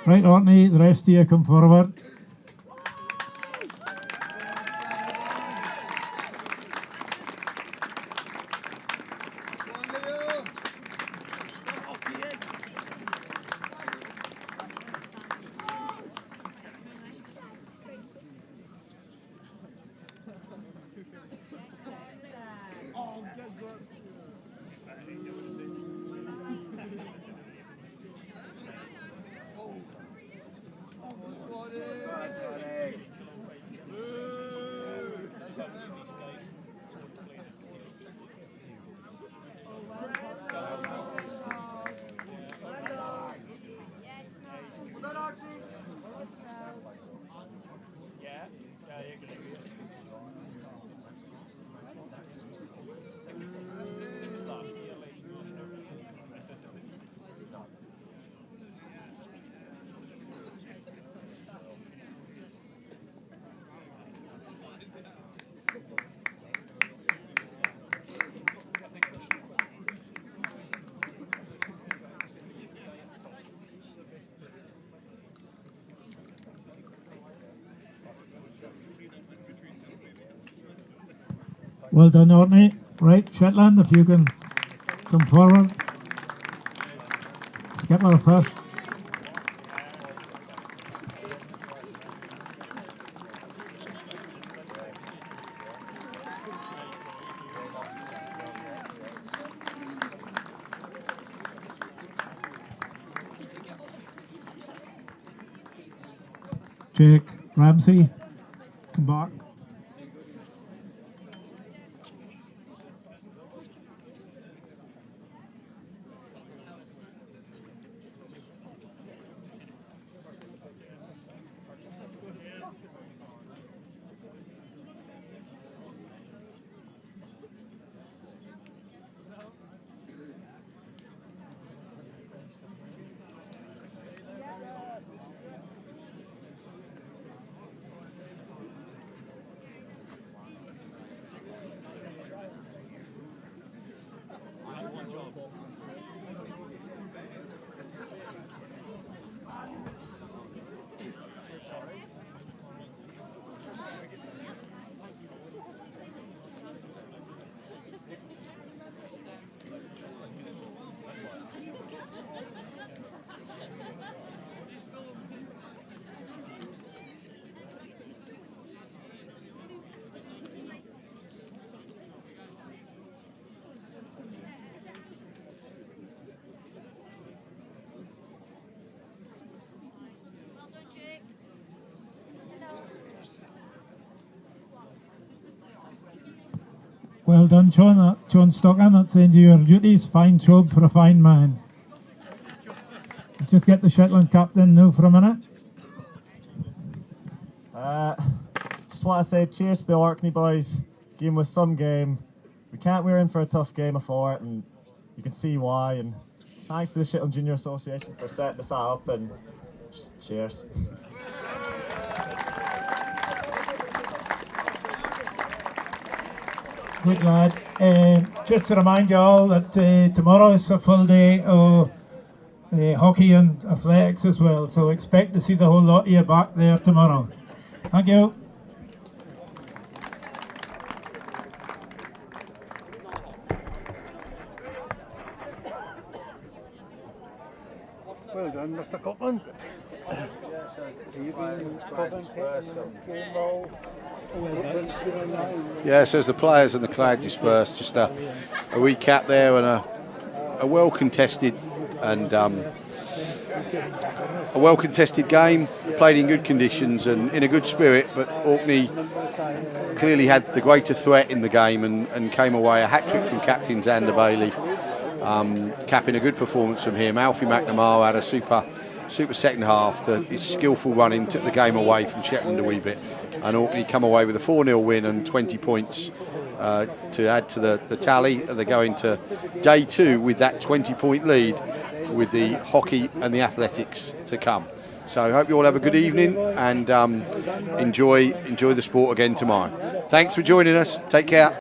Right, Orkney, the rest of you come forward. Well done, Orkney. Right, Shetland, if you can come forward. Skipper first. Jake Ramsey, come back. Well done, John. John Stockton, that's the end of your duties. Fine job for a fine man. Let's just get the Shetland captain now for a minute. Just want to say cheers to the Orkney boys. Game was some game. We're in for a tough game of it, and you can see why. And thanks to the Shetland Junior Association for setting this up. And just cheers. Good lad. Just to remind you all that tomorrow is a full day of hockey and athletics as well, so expect to see the whole lot of you back there tomorrow. Thank you. Well done, Mr. Copland. Yeah, so as the players and the crowd dispersed, just a recap there and a well contested and a well contested game, played in good conditions and in a good spirit, but Orkney clearly had the greater threat in the game and came away a hat-trick from captain Xander Bailey, capping a good performance from him. Alfie McNamara had a super second half. His skillful running took the game away from Shetland a wee bit, and Orkney come away with a 4-0 win and 20 points to add to the tally. They go into day 2 with that 20-point lead, with the hockey and the athletics to come. So I hope you all have a good evening and enjoy the sport again tomorrow. Thanks for joining us. Take care.